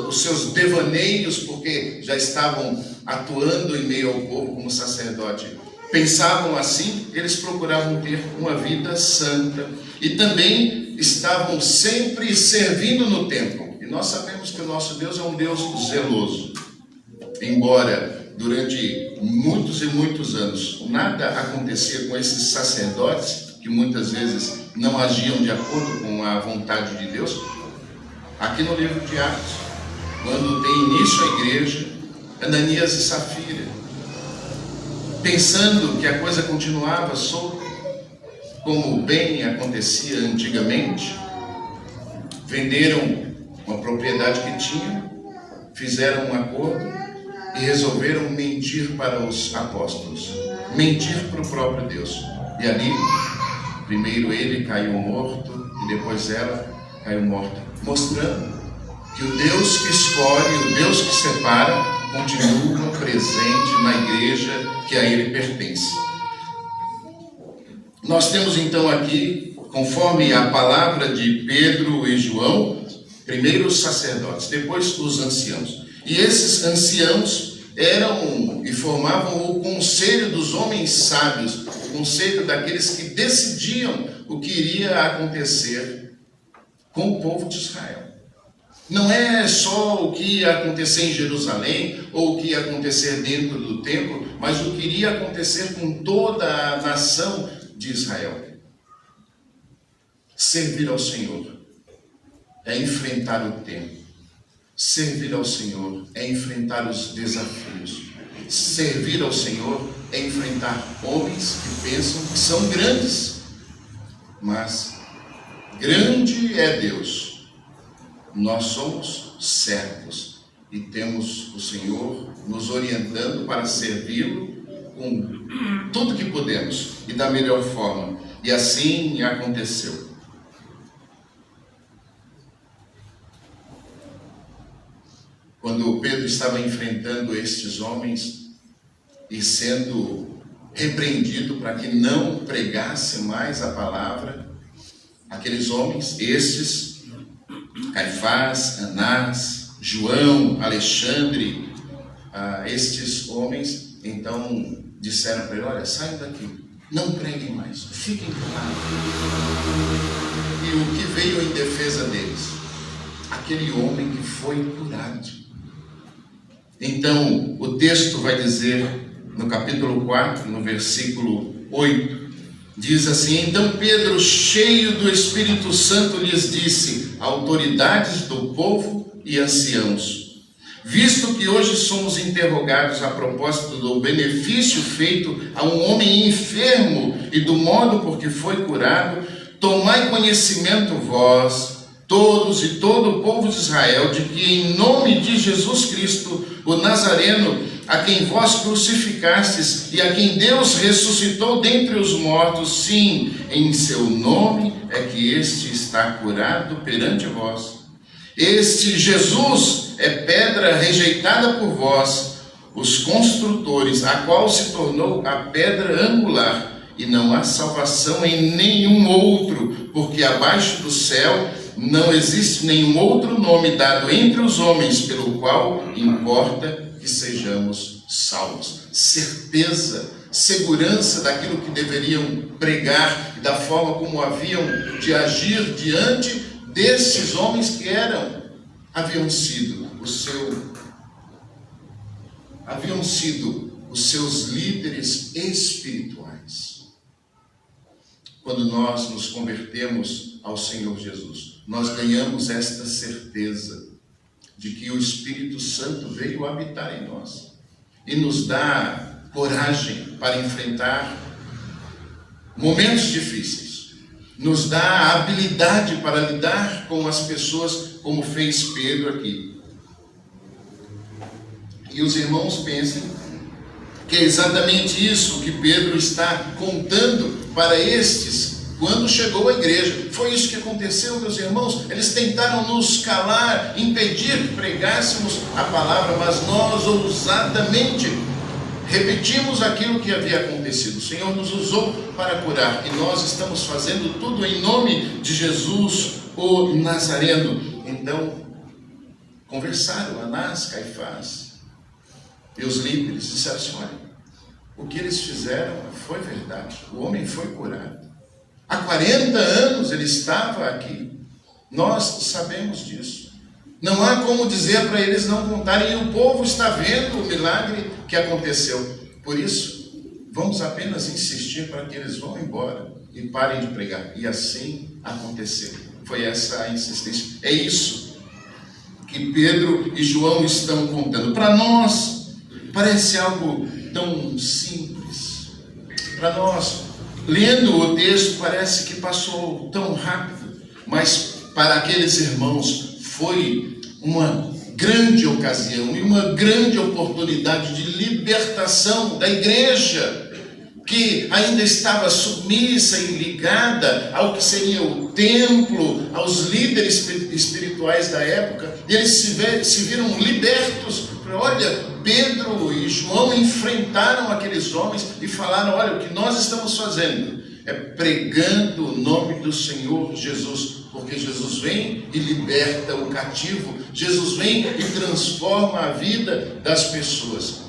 os seus devaneios, porque já estavam atuando em meio ao povo como sacerdote, pensavam assim, eles procuravam ter uma vida santa e também estavam sempre servindo no templo. E nós sabemos que o nosso Deus é um Deus zeloso. Embora durante muitos e muitos anos nada acontecia com esses sacerdotes, que muitas vezes não agiam de acordo com a vontade de Deus, aqui no livro de Atos, quando tem início a igreja, Ananias e Safira, pensando que a coisa continuava solta, como bem acontecia antigamente, venderam uma propriedade que tinham, fizeram um acordo e resolveram mentir para os apóstolos, mentir para o próprio Deus. E ali, primeiro ele caiu morto e depois ela caiu morta, mostrando que o Deus que escolhe, o Deus que separa, continua presente na igreja que a ele pertence. Nós temos então aqui, conforme a palavra de Pedro e João, primeiro os sacerdotes, depois os anciãos. E esses anciãos eram e formavam o conselho dos homens sábios, o conselho daqueles que decidiam o que iria acontecer com o povo de Israel. Não é só o que ia acontecer em Jerusalém ou o que ia acontecer dentro do templo, mas o que iria acontecer com toda a nação de Israel. Servir ao Senhor é enfrentar o tempo. Servir ao Senhor é enfrentar os desafios. Servir ao Senhor é enfrentar homens que pensam que são grandes, mas grande é Deus. Nós somos servos e temos o Senhor nos orientando para servi-lo com tudo que podemos e da melhor forma. E assim aconteceu. Quando Pedro estava enfrentando estes homens e sendo repreendido para que não pregasse mais a palavra, aqueles homens, estes, Caifás, Anás, João, Alexandre, estes homens, então disseram para ele: olha, saiam daqui, não preguem mais, fiquem calados. E o que veio em defesa deles? Aquele homem que foi curado. Então, o texto vai dizer, no capítulo 4, no versículo 8, diz assim: então Pedro, cheio do Espírito Santo, lhes disse: autoridades do povo e anciãos, visto que hoje somos interrogados a propósito do benefício feito a um homem enfermo e do modo por que foi curado, tomai conhecimento vós, todos e todo o povo de Israel, de que em nome de Jesus Cristo, o Nazareno, a quem vós crucificastes e a quem Deus ressuscitou dentre os mortos, sim, em seu nome é que este está curado perante vós. Este Jesus é pedra rejeitada por vós, os construtores, a qual se tornou a pedra angular, e não há salvação em nenhum outro, porque abaixo do céu não existe nenhum outro nome dado entre os homens pelo qual importa que sejamos salvos. Certeza, segurança daquilo que deveriam pregar e da forma como haviam de agir diante desses homens que haviam sido os seus líderes espirituais. Quando nós nos convertemos ao Senhor Jesus, nós ganhamos esta certeza de que o Espírito Santo veio habitar em nós e nos dá coragem para enfrentar momentos difíceis, nos dá habilidade para lidar com as pessoas, como fez Pedro aqui. E os irmãos pensem que é exatamente isso que Pedro está contando para estes quando chegou à igreja. Foi isso que aconteceu, meus irmãos. Eles tentaram nos calar, impedir que pregássemos a palavra, mas nós ousadamente repetimos aquilo que havia acontecido. O Senhor nos usou para curar, e nós estamos fazendo tudo em nome de Jesus, o Nazareno. Então, conversaram Anás, Caifás e os líderes, disseram assim: olha, o que eles fizeram foi verdade, o homem foi curado. Há 40 anos ele estava aqui, nós sabemos disso. Não há como dizer para eles não contarem, e o povo está vendo o milagre que aconteceu. Por isso, vamos apenas insistir para que eles vão embora e parem de pregar. E assim aconteceu. Foi essa a insistência. É isso que Pedro e João estão contando. Para nós, parece algo tão simples. Para nós, lendo o texto, parece que passou tão rápido. Mas para aqueles irmãos foi uma grande ocasião e uma grande oportunidade de libertação da igreja, que ainda estava submissa e ligada ao que seria o templo, aos líderes espirituais da época. E eles se viram libertos. Olha, Pedro e João enfrentaram aqueles homens e falaram: olha, o que nós estamos fazendo é pregando o nome do Senhor Jesus, porque Jesus vem e liberta o cativo, Jesus vem e transforma a vida das pessoas.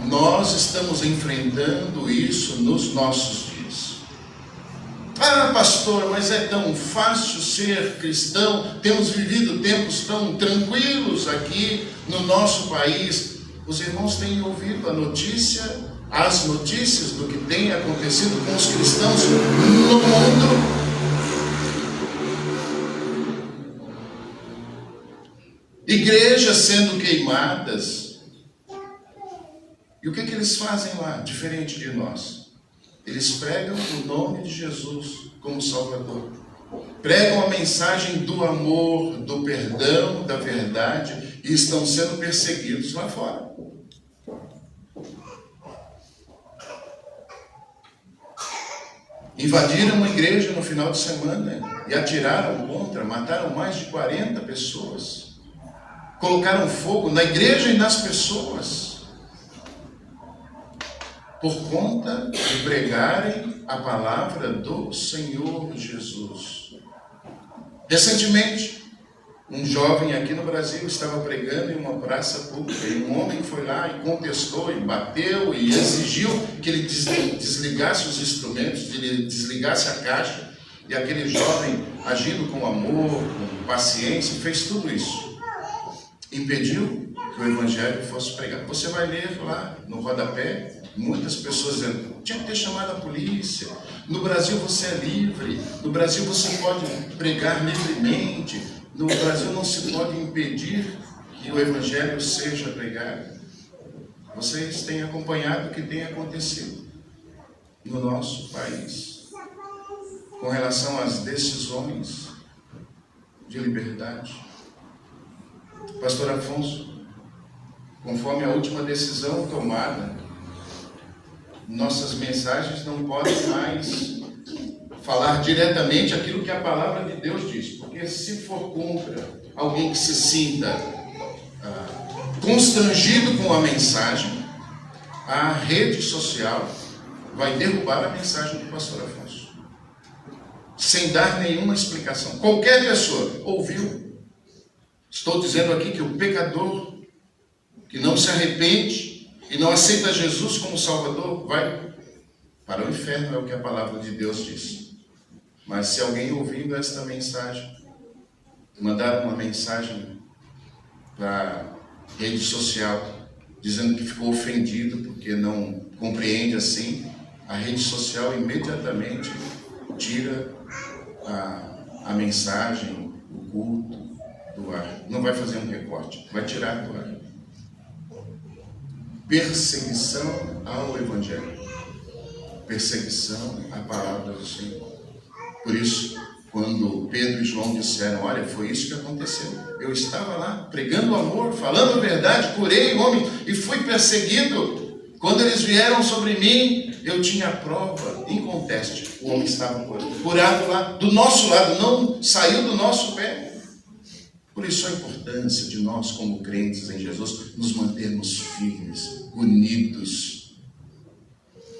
Nós estamos enfrentando isso nos nossos dias. Ah, pastor, mas é tão fácil ser cristão, temos vivido tempos tão tranquilos aqui no nosso país. Os irmãos têm ouvido as notícias do que tem acontecido com os cristãos no mundo. Igrejas sendo queimadas. E o que eles fazem lá, diferente de nós? Eles pregam o nome de Jesus como Salvador. Pregam a mensagem do amor, do perdão, da verdade, e estão sendo perseguidos lá fora. Invadiram uma igreja no final de semana e atiraram contra, mataram mais de 40 pessoas. Colocaram fogo na igreja e nas pessoas, por conta de pregarem a palavra do Senhor Jesus. Recentemente, um jovem aqui no Brasil estava pregando em uma praça pública, e um homem foi lá e contestou, e bateu, e exigiu que ele desligasse os instrumentos, que ele desligasse a caixa, e aquele jovem, agindo com amor, com paciência, fez tudo isso. Impediu que o evangelho fosse pregado. Você vai ler lá no rodapé, muitas pessoas dizendo: tinha que ter chamado a polícia. No Brasil você é livre, no Brasil você pode pregar livremente, no Brasil não se pode impedir que o evangelho seja pregado. Vocês têm acompanhado o que tem acontecido no nosso país com relação às decisões de liberdade. Pastor Afonso, conforme a última decisão tomada, nossas mensagens não podem mais falar diretamente aquilo que a palavra de Deus diz, porque se for contra alguém que se sinta constrangido com a mensagem, a rede social vai derrubar a mensagem do pastor Afonso, sem dar nenhuma explicação. Qualquer pessoa ouviu. Estou dizendo aqui que o pecador que não se arrepende e não aceita Jesus como Salvador vai para o inferno, é o que a palavra de Deus diz. Mas se alguém ouvindo esta mensagem mandar uma mensagem para a rede social dizendo que ficou ofendido porque não compreende assim, a rede social imediatamente tira a mensagem, o culto do ar. Não vai fazer um recorte, vai tirar do ar. Perseguição ao Evangelho, perseguição à palavra do Senhor. Por isso, quando Pedro e João disseram: olha, foi isso que aconteceu, eu estava lá pregando o amor, falando a verdade, curei o homem e fui perseguido. Quando eles vieram sobre mim, eu tinha a prova inconteste, o homem estava curado lá, do nosso lado, não saiu do nosso pé. Por isso a importância de nós, como crentes em Jesus, nos mantermos firmes, unidos,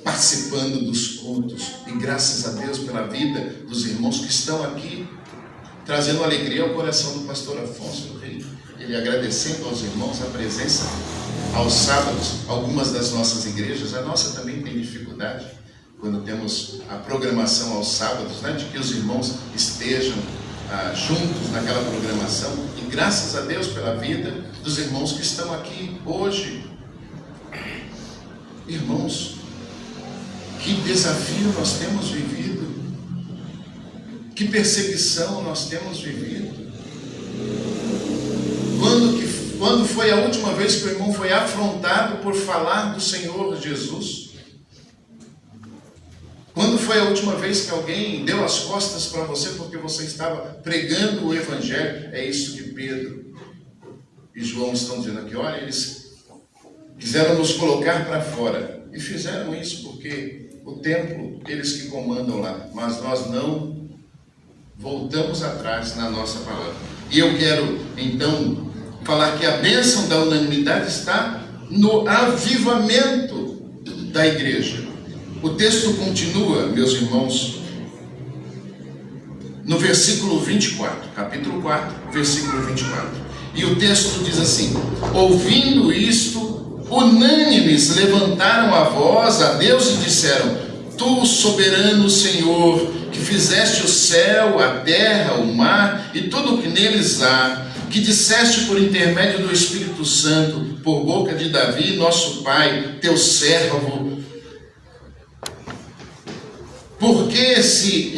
participando dos cultos. E graças a Deus pela vida dos irmãos que estão aqui, trazendo alegria ao coração do pastor Afonso do Rio. Ele agradecendo aos irmãos a presença aos sábados. Algumas das nossas igrejas, a nossa também tem dificuldade, quando temos a programação aos sábados, né, de que os irmãos estejam juntos naquela programação. E graças a Deus pela vida dos irmãos que estão aqui hoje. Irmãos, que desafio nós temos vivido, que perseguição nós temos vivido. Quando foi a última vez que o irmão foi afrontado por falar do Senhor Jesus? Quando foi a última vez que alguém deu as costas para você porque você estava pregando o Evangelho? É isso que Pedro e João estão dizendo aqui. Olha, eles quiseram nos colocar para fora. E fizeram isso porque o templo, eles que comandam lá. Mas nós não voltamos atrás na nossa palavra. E eu quero, então, falar que a bênção da unanimidade está no avivamento da igreja. O texto continua, meus irmãos, no versículo 24, capítulo 4, versículo 24. E o texto diz assim: ouvindo isto, unânimes levantaram a voz a Deus e disseram: Tu, soberano Senhor, que fizeste o céu, a terra, o mar e tudo o que neles há, que disseste por intermédio do Espírito Santo, por boca de Davi, nosso pai, teu servo, porque se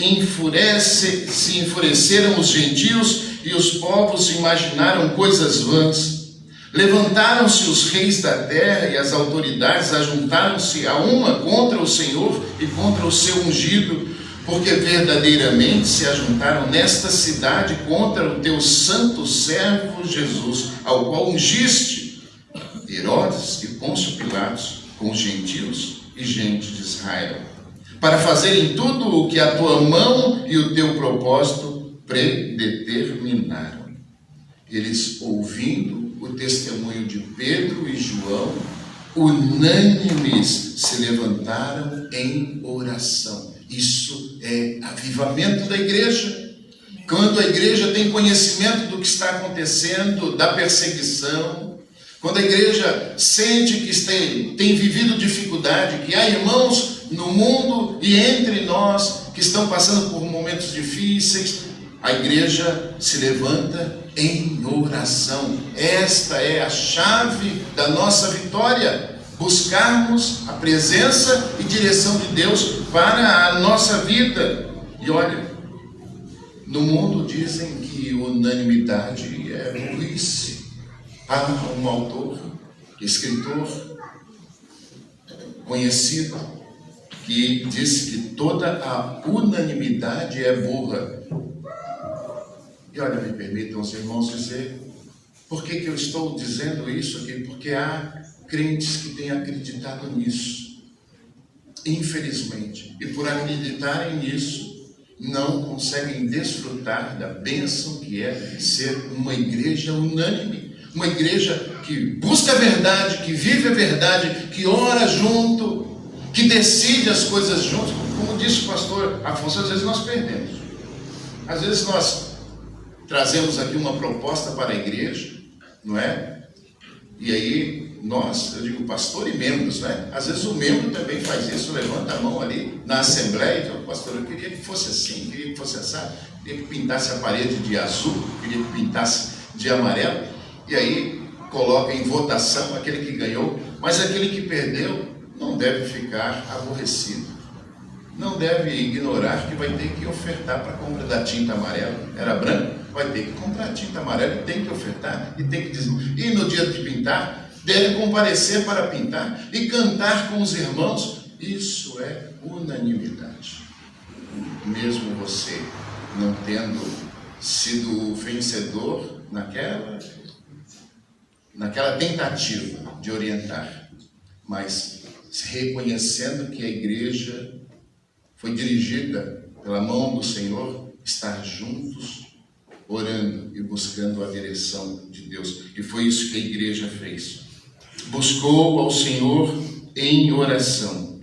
enfureceram os gentios e os povos imaginaram coisas vãs. Levantaram-se os reis da terra e as autoridades ajuntaram-se a uma contra o Senhor e contra o seu ungido, porque verdadeiramente se ajuntaram nesta cidade contra o teu santo servo Jesus, ao qual ungiste Herodes e Pôncio Pilatos com os gentios e gente de Israel, para fazerem tudo o que a tua mão e o teu propósito predeterminaram. Eles, ouvindo o testemunho de Pedro e João, unânimes se levantaram em oração. Isso é avivamento da igreja. Quando a igreja tem conhecimento do que está acontecendo, da perseguição, quando a igreja sente que tem vivido dificuldade, que há irmãos no mundo e entre nós que estão passando por momentos difíceis, a igreja se levanta em oração. Esta é a chave da nossa vitória. Buscarmos a presença e direção de Deus para a nossa vida. E olha, no mundo dizem que unanimidade é burrice. Há um autor, escritor conhecido, que disse que toda a unanimidade é burra. E olha, me permitam os irmãos dizer, por que eu estou dizendo isso aqui? Porque há crentes que têm acreditado nisso, infelizmente, e por acreditarem nisso, não conseguem desfrutar da bênção que é ser uma igreja unânime, uma igreja que busca a verdade, que vive a verdade, que ora junto, que decide as coisas juntos. Como disse o pastor Afonso, às vezes nós perdemos, às vezes nós trazemos aqui uma proposta para a igreja, não é? E aí nós, eu digo pastor e membros, né? Às vezes o membro também faz isso, levanta a mão ali na assembleia e diz: pastor, eu queria que fosse assim, queria que fosse assado, queria que pintasse a parede de azul, queria que pintasse de amarelo, e aí coloca em votação aquele que ganhou, mas aquele que perdeu não deve ficar aborrecido, não deve ignorar que vai ter que ofertar para a compra da tinta amarela. Era branco, vai ter que comprar tinta amarela e tem que ofertar, e tem que dizer. E no dia de pintar, deve comparecer para pintar e cantar com os irmãos. Isso é unanimidade. Mesmo você não tendo sido vencedor naquela tentativa de orientar, mas reconhecendo que a igreja foi dirigida pela mão do Senhor, estar juntos orando e buscando a direção de Deus. E foi isso que a igreja fez. Buscou ao Senhor em oração.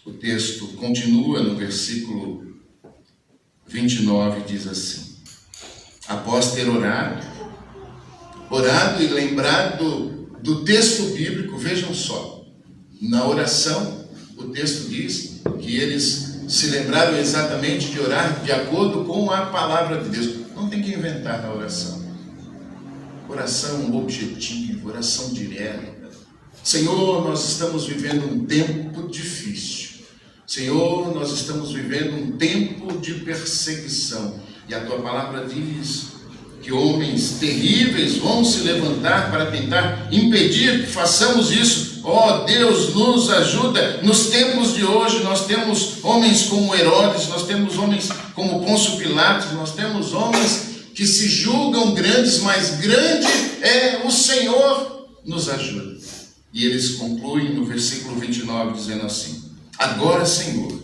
O texto continua no versículo 29, diz assim: após ter orado e lembrado do texto bíblico, vejam só, na oração, o texto diz que eles se lembraram exatamente de orar de acordo com a palavra de Deus. Não tem que inventar na oração. Oração objetiva, oração direta. Senhor, nós estamos vivendo um tempo difícil. Senhor, nós estamos vivendo um tempo de perseguição. E a tua palavra diz que homens terríveis vão se levantar para tentar impedir que façamos isso. Ó Deus, nos ajuda. Nos tempos de hoje nós temos homens como Herodes, nós temos homens como Pôncio Pilatos, nós temos homens que se julgam grandes, mas grande é o Senhor, nos ajuda. E eles concluem no versículo 29 dizendo assim: agora, Senhor,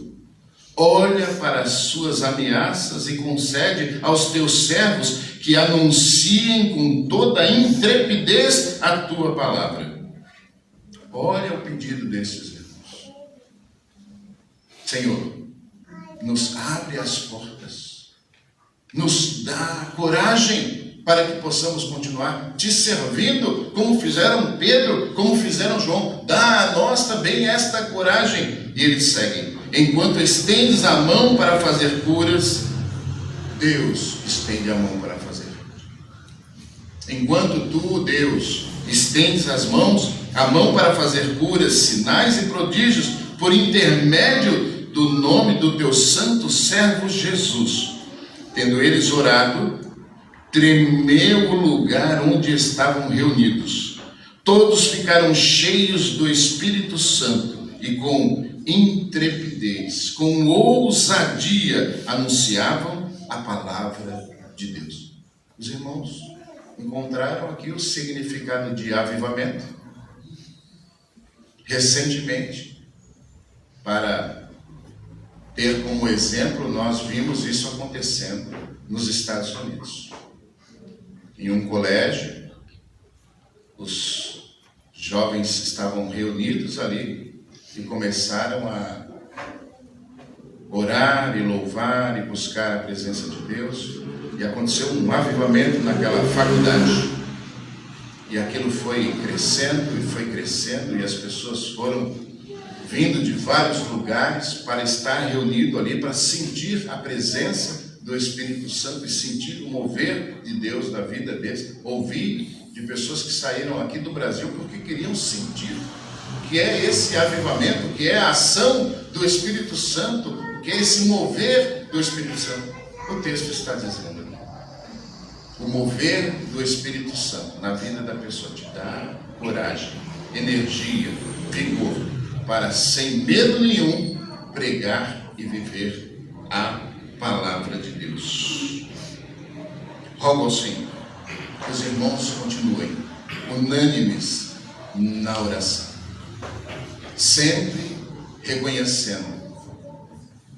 olha para as suas ameaças e concede aos teus servos que anunciem com toda a intrepidez a tua palavra. Olha o pedido desses irmãos. Senhor, nos abre as portas, nos dá coragem para que possamos continuar te servindo, como fizeram Pedro, como fizeram João. Dá a nós também esta coragem. E eles seguem: enquanto estendes a mão para fazer curas, Deus estende a mão para fazer curas. Enquanto tu, Deus, estendes a mão para fazer curas, sinais e prodígios, por intermédio do nome do teu santo servo Jesus. Tendo eles orado, tremeu o lugar onde estavam reunidos. Todos ficaram cheios do Espírito Santo e com intrepidez, com ousadia, anunciavam a palavra de Deus. Os irmãos encontraram aqui o significado de avivamento. Recentemente, para ter como exemplo, nós vimos isso acontecendo nos Estados Unidos. Em um colégio, os jovens estavam reunidos ali e começaram a orar e louvar e buscar a presença de Deus. E aconteceu um avivamento naquela faculdade. E aquilo foi crescendo, e as pessoas foram vindo de vários lugares para estar reunido ali, para sentir a presença do Espírito Santo e sentir o mover de Deus na vida deles. Ouvi de pessoas que saíram aqui do Brasil porque queriam sentir o que é esse avivamento, o que é a ação do Espírito Santo, o que é esse mover do Espírito Santo. O texto está dizendo: o mover do Espírito Santo na vida da pessoa te dá coragem, energia, vigor, para sem medo nenhum pregar e viver a palavra de Deus. Rogo ao Senhor que os irmãos continuem unânimes na oração, sempre reconhecendo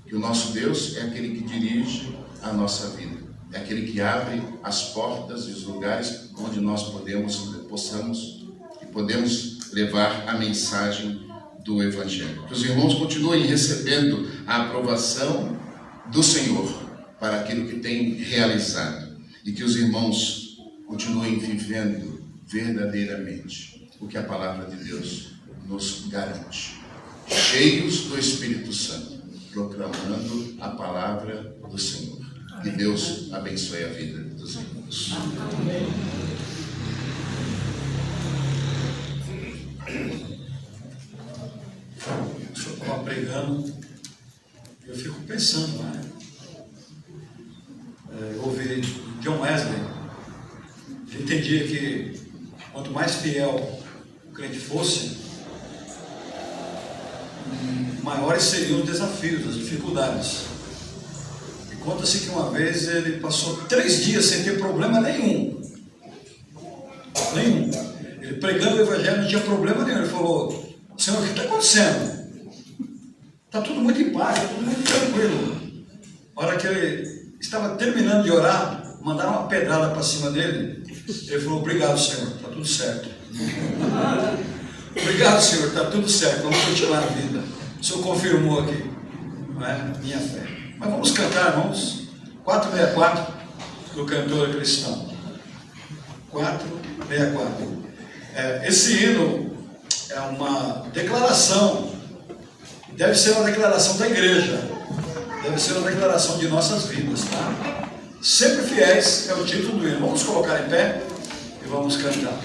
que o nosso Deus é aquele que dirige a nossa vida, é aquele que abre as portas e os lugares onde nós podemos levar a mensagem do Evangelho. Que os irmãos continuem recebendo a aprovação do Senhor para aquilo que tem realizado, e que os irmãos continuem vivendo verdadeiramente o que a palavra de Deus nos garante, cheios do Espírito Santo, proclamando a palavra do Senhor. Que Deus abençoe a vida dos irmãos. O senhor estava pregando, eu fico pensando, né? Eu ouvi John Wesley, ele entendia que quanto mais fiel o crente fosse, maiores seriam os desafios, as dificuldades. E conta-se que uma vez ele passou 3 dias sem ter problema nenhum. Ele pregando o Evangelho não tinha problema nenhum. Ele falou: Senhor, o que está acontecendo? Está tudo muito em paz, está tudo muito tranquilo. A hora que estava terminando de orar, mandaram uma pedrada para cima dele. Ele falou: obrigado, Senhor, está tudo certo. Obrigado, Senhor, está tudo certo, vamos continuar a vida. O Senhor confirmou aqui, não é? Minha fé. Mas vamos cantar, irmãos. 464 do Cantor Cristão. 464. Esse hino é uma declaração, deve ser uma declaração da igreja, deve ser uma declaração de nossas vidas, tá? Sempre fiéis é o título do hino. Vamos colocar em pé e vamos cantar.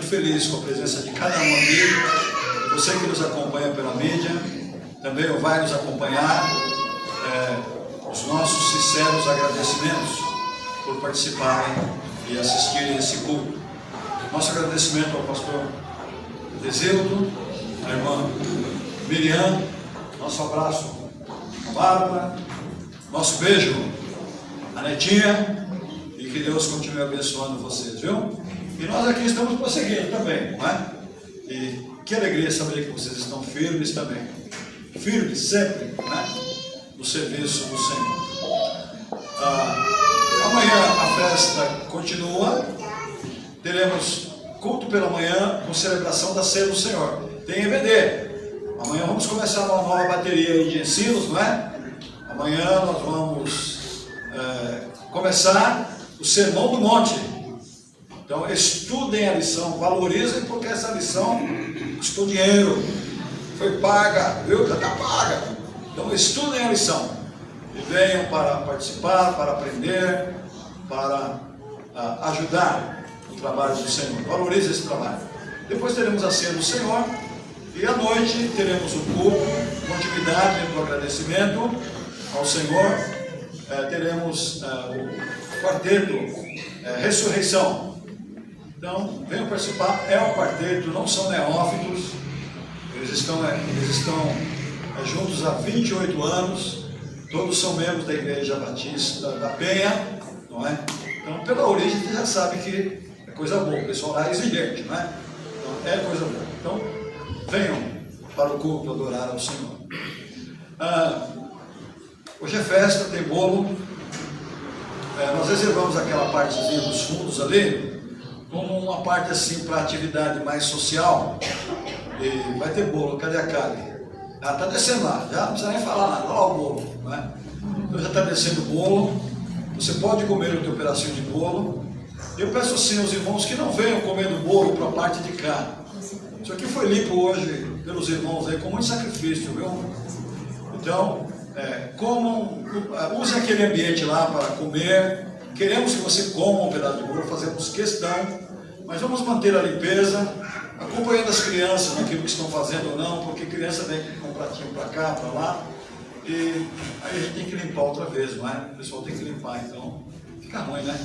Feliz com a presença de cada um aqui, você que nos acompanha pela mídia, também vai nos acompanhar, os nossos sinceros agradecimentos por participarem e assistirem esse culto. Nosso agradecimento ao pastor Desildo, à irmã Miriam, nosso abraço à Bárbara, nosso beijo à Netinha, e que Deus continue abençoando vocês, viu? E nós aqui estamos prosseguindo também, não é? E que alegria saber que vocês estão firmes também. Firmes sempre, né? No serviço do Senhor. Amanhã a festa continua. Teremos culto pela manhã com celebração da Ceia do Senhor. Tem EBD. Amanhã vamos começar uma nova bateria aí de ensinos, não é? Amanhã nós vamos começar o Sermão do Monte. Então, estudem a lição, valorizem, porque essa lição custou dinheiro, foi paga, viu? Já está paga. Então, estudem a lição e venham para participar, para aprender, para ajudar o trabalho do Senhor. Valorize esse trabalho. Depois teremos a ceia do Senhor e à noite teremos o culto, continuidade do agradecimento ao Senhor. Teremos o quarteto Ressurreição. Então, venham participar. É um quarteto, não são neófitos. Eles estão juntos há 28 anos. Todos são membros da Igreja Batista da Penha, não é? Então, pela origem, você já sabe que é coisa boa. O pessoal lá é exigente, não é? Então, é coisa boa. Então, venham para o culto adorar ao Senhor. Hoje é festa, tem bolo. Nós reservamos aquela partezinha dos fundos ali como uma parte assim para atividade mais social. E vai ter bolo. Cadê a Kali? Ela está descendo lá, já não precisa nem falar nada. Olha o bolo, não é? Então já está descendo o bolo. Você pode comer o teu pedacinho de bolo. Eu peço assim aos irmãos que não venham comendo bolo para a parte de cá. Isso aqui foi limpo hoje pelos irmãos aí com muito sacrifício, viu? Então, comam, use aquele ambiente lá para comer. Queremos que você coma um pedaço de bolo, fazemos questão, mas vamos manter a limpeza, acompanhando as crianças naquilo que estão fazendo ou não, porque criança vem com um pratinho para cá, para lá, e aí a gente tem que limpar outra vez, não é? O pessoal tem que limpar, então fica ruim, né?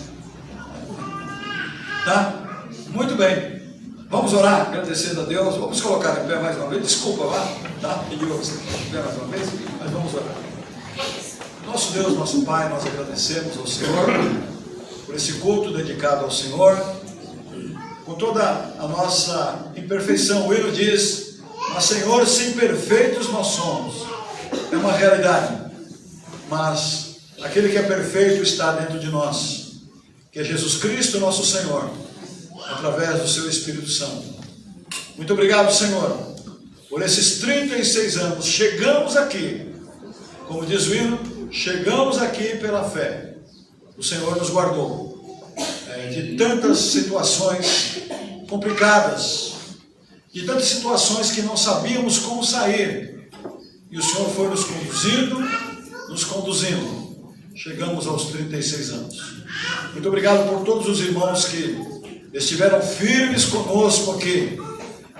Tá? Muito bem. Vamos orar, agradecendo a Deus. Vamos colocar em pé mais uma vez. Desculpa lá, tá? Pediu a você ficar em pé mais uma vez, mas vamos orar. Nosso Deus, nosso Pai, nós agradecemos ao Senhor por esse culto dedicado ao Senhor, com toda a nossa imperfeição. O hino diz: mas Senhor, se imperfeitos nós somos. É uma realidade, mas aquele que é perfeito está dentro de nós, que é Jesus Cristo, nosso Senhor, através do seu Espírito Santo. Muito obrigado, Senhor, por esses 36 anos. Chegamos aqui, como diz o hino, chegamos aqui pela fé. O Senhor nos guardou de tantas situações complicadas, de tantas situações que não sabíamos como sair, e o Senhor foi nos conduzindo. Chegamos aos 36 anos. Muito obrigado por todos os irmãos que estiveram firmes conosco aqui,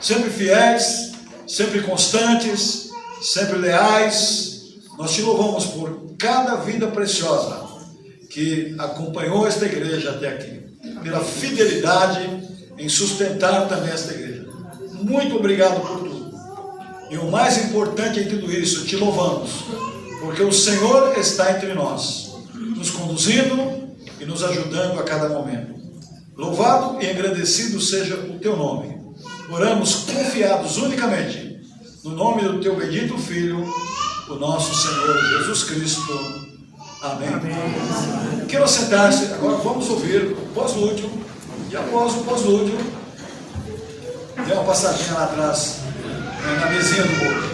sempre fiéis, sempre constantes, sempre leais. Nós te louvamos por cada vida preciosa que acompanhou esta igreja até aqui, pela fidelidade em sustentar também esta igreja. Muito obrigado por tudo. E o mais importante em tudo isso, te louvamos, porque o Senhor está entre nós, nos conduzindo e nos ajudando a cada momento. Louvado e engrandecido seja o teu nome. Oramos confiados unicamente no nome do teu bendito Filho, o nosso Senhor Jesus Cristo. Amém. Amém. Quero sentar-se. Agora vamos ouvir o pós-lúdio. E após o pós-lúdio, dê uma passadinha lá atrás, na mesinha do bolo.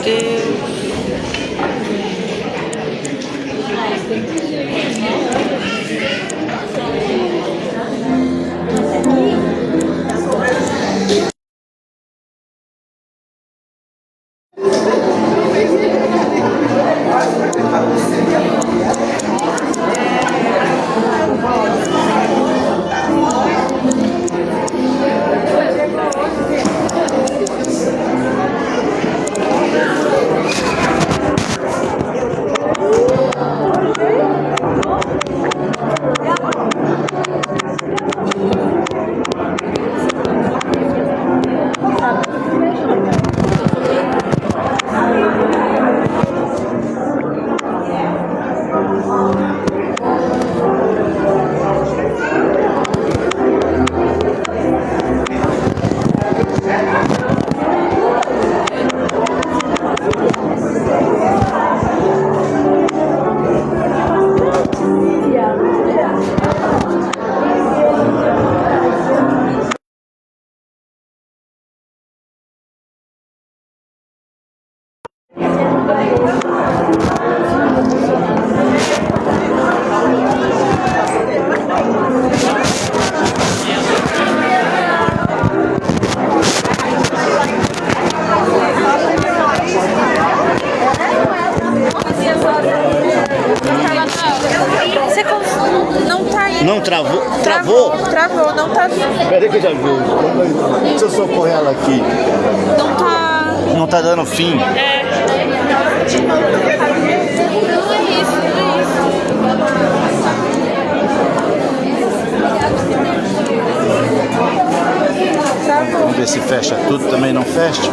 Deus. Não tá aí. Não travou? Travou? Travou, não tá vindo. Peraí que eu já vi. Deixa eu socorrer ela aqui. Não tá. Não tá dando fim. É. Não é isso, não é isso. Vamos ver se fecha tudo. Também não fecha.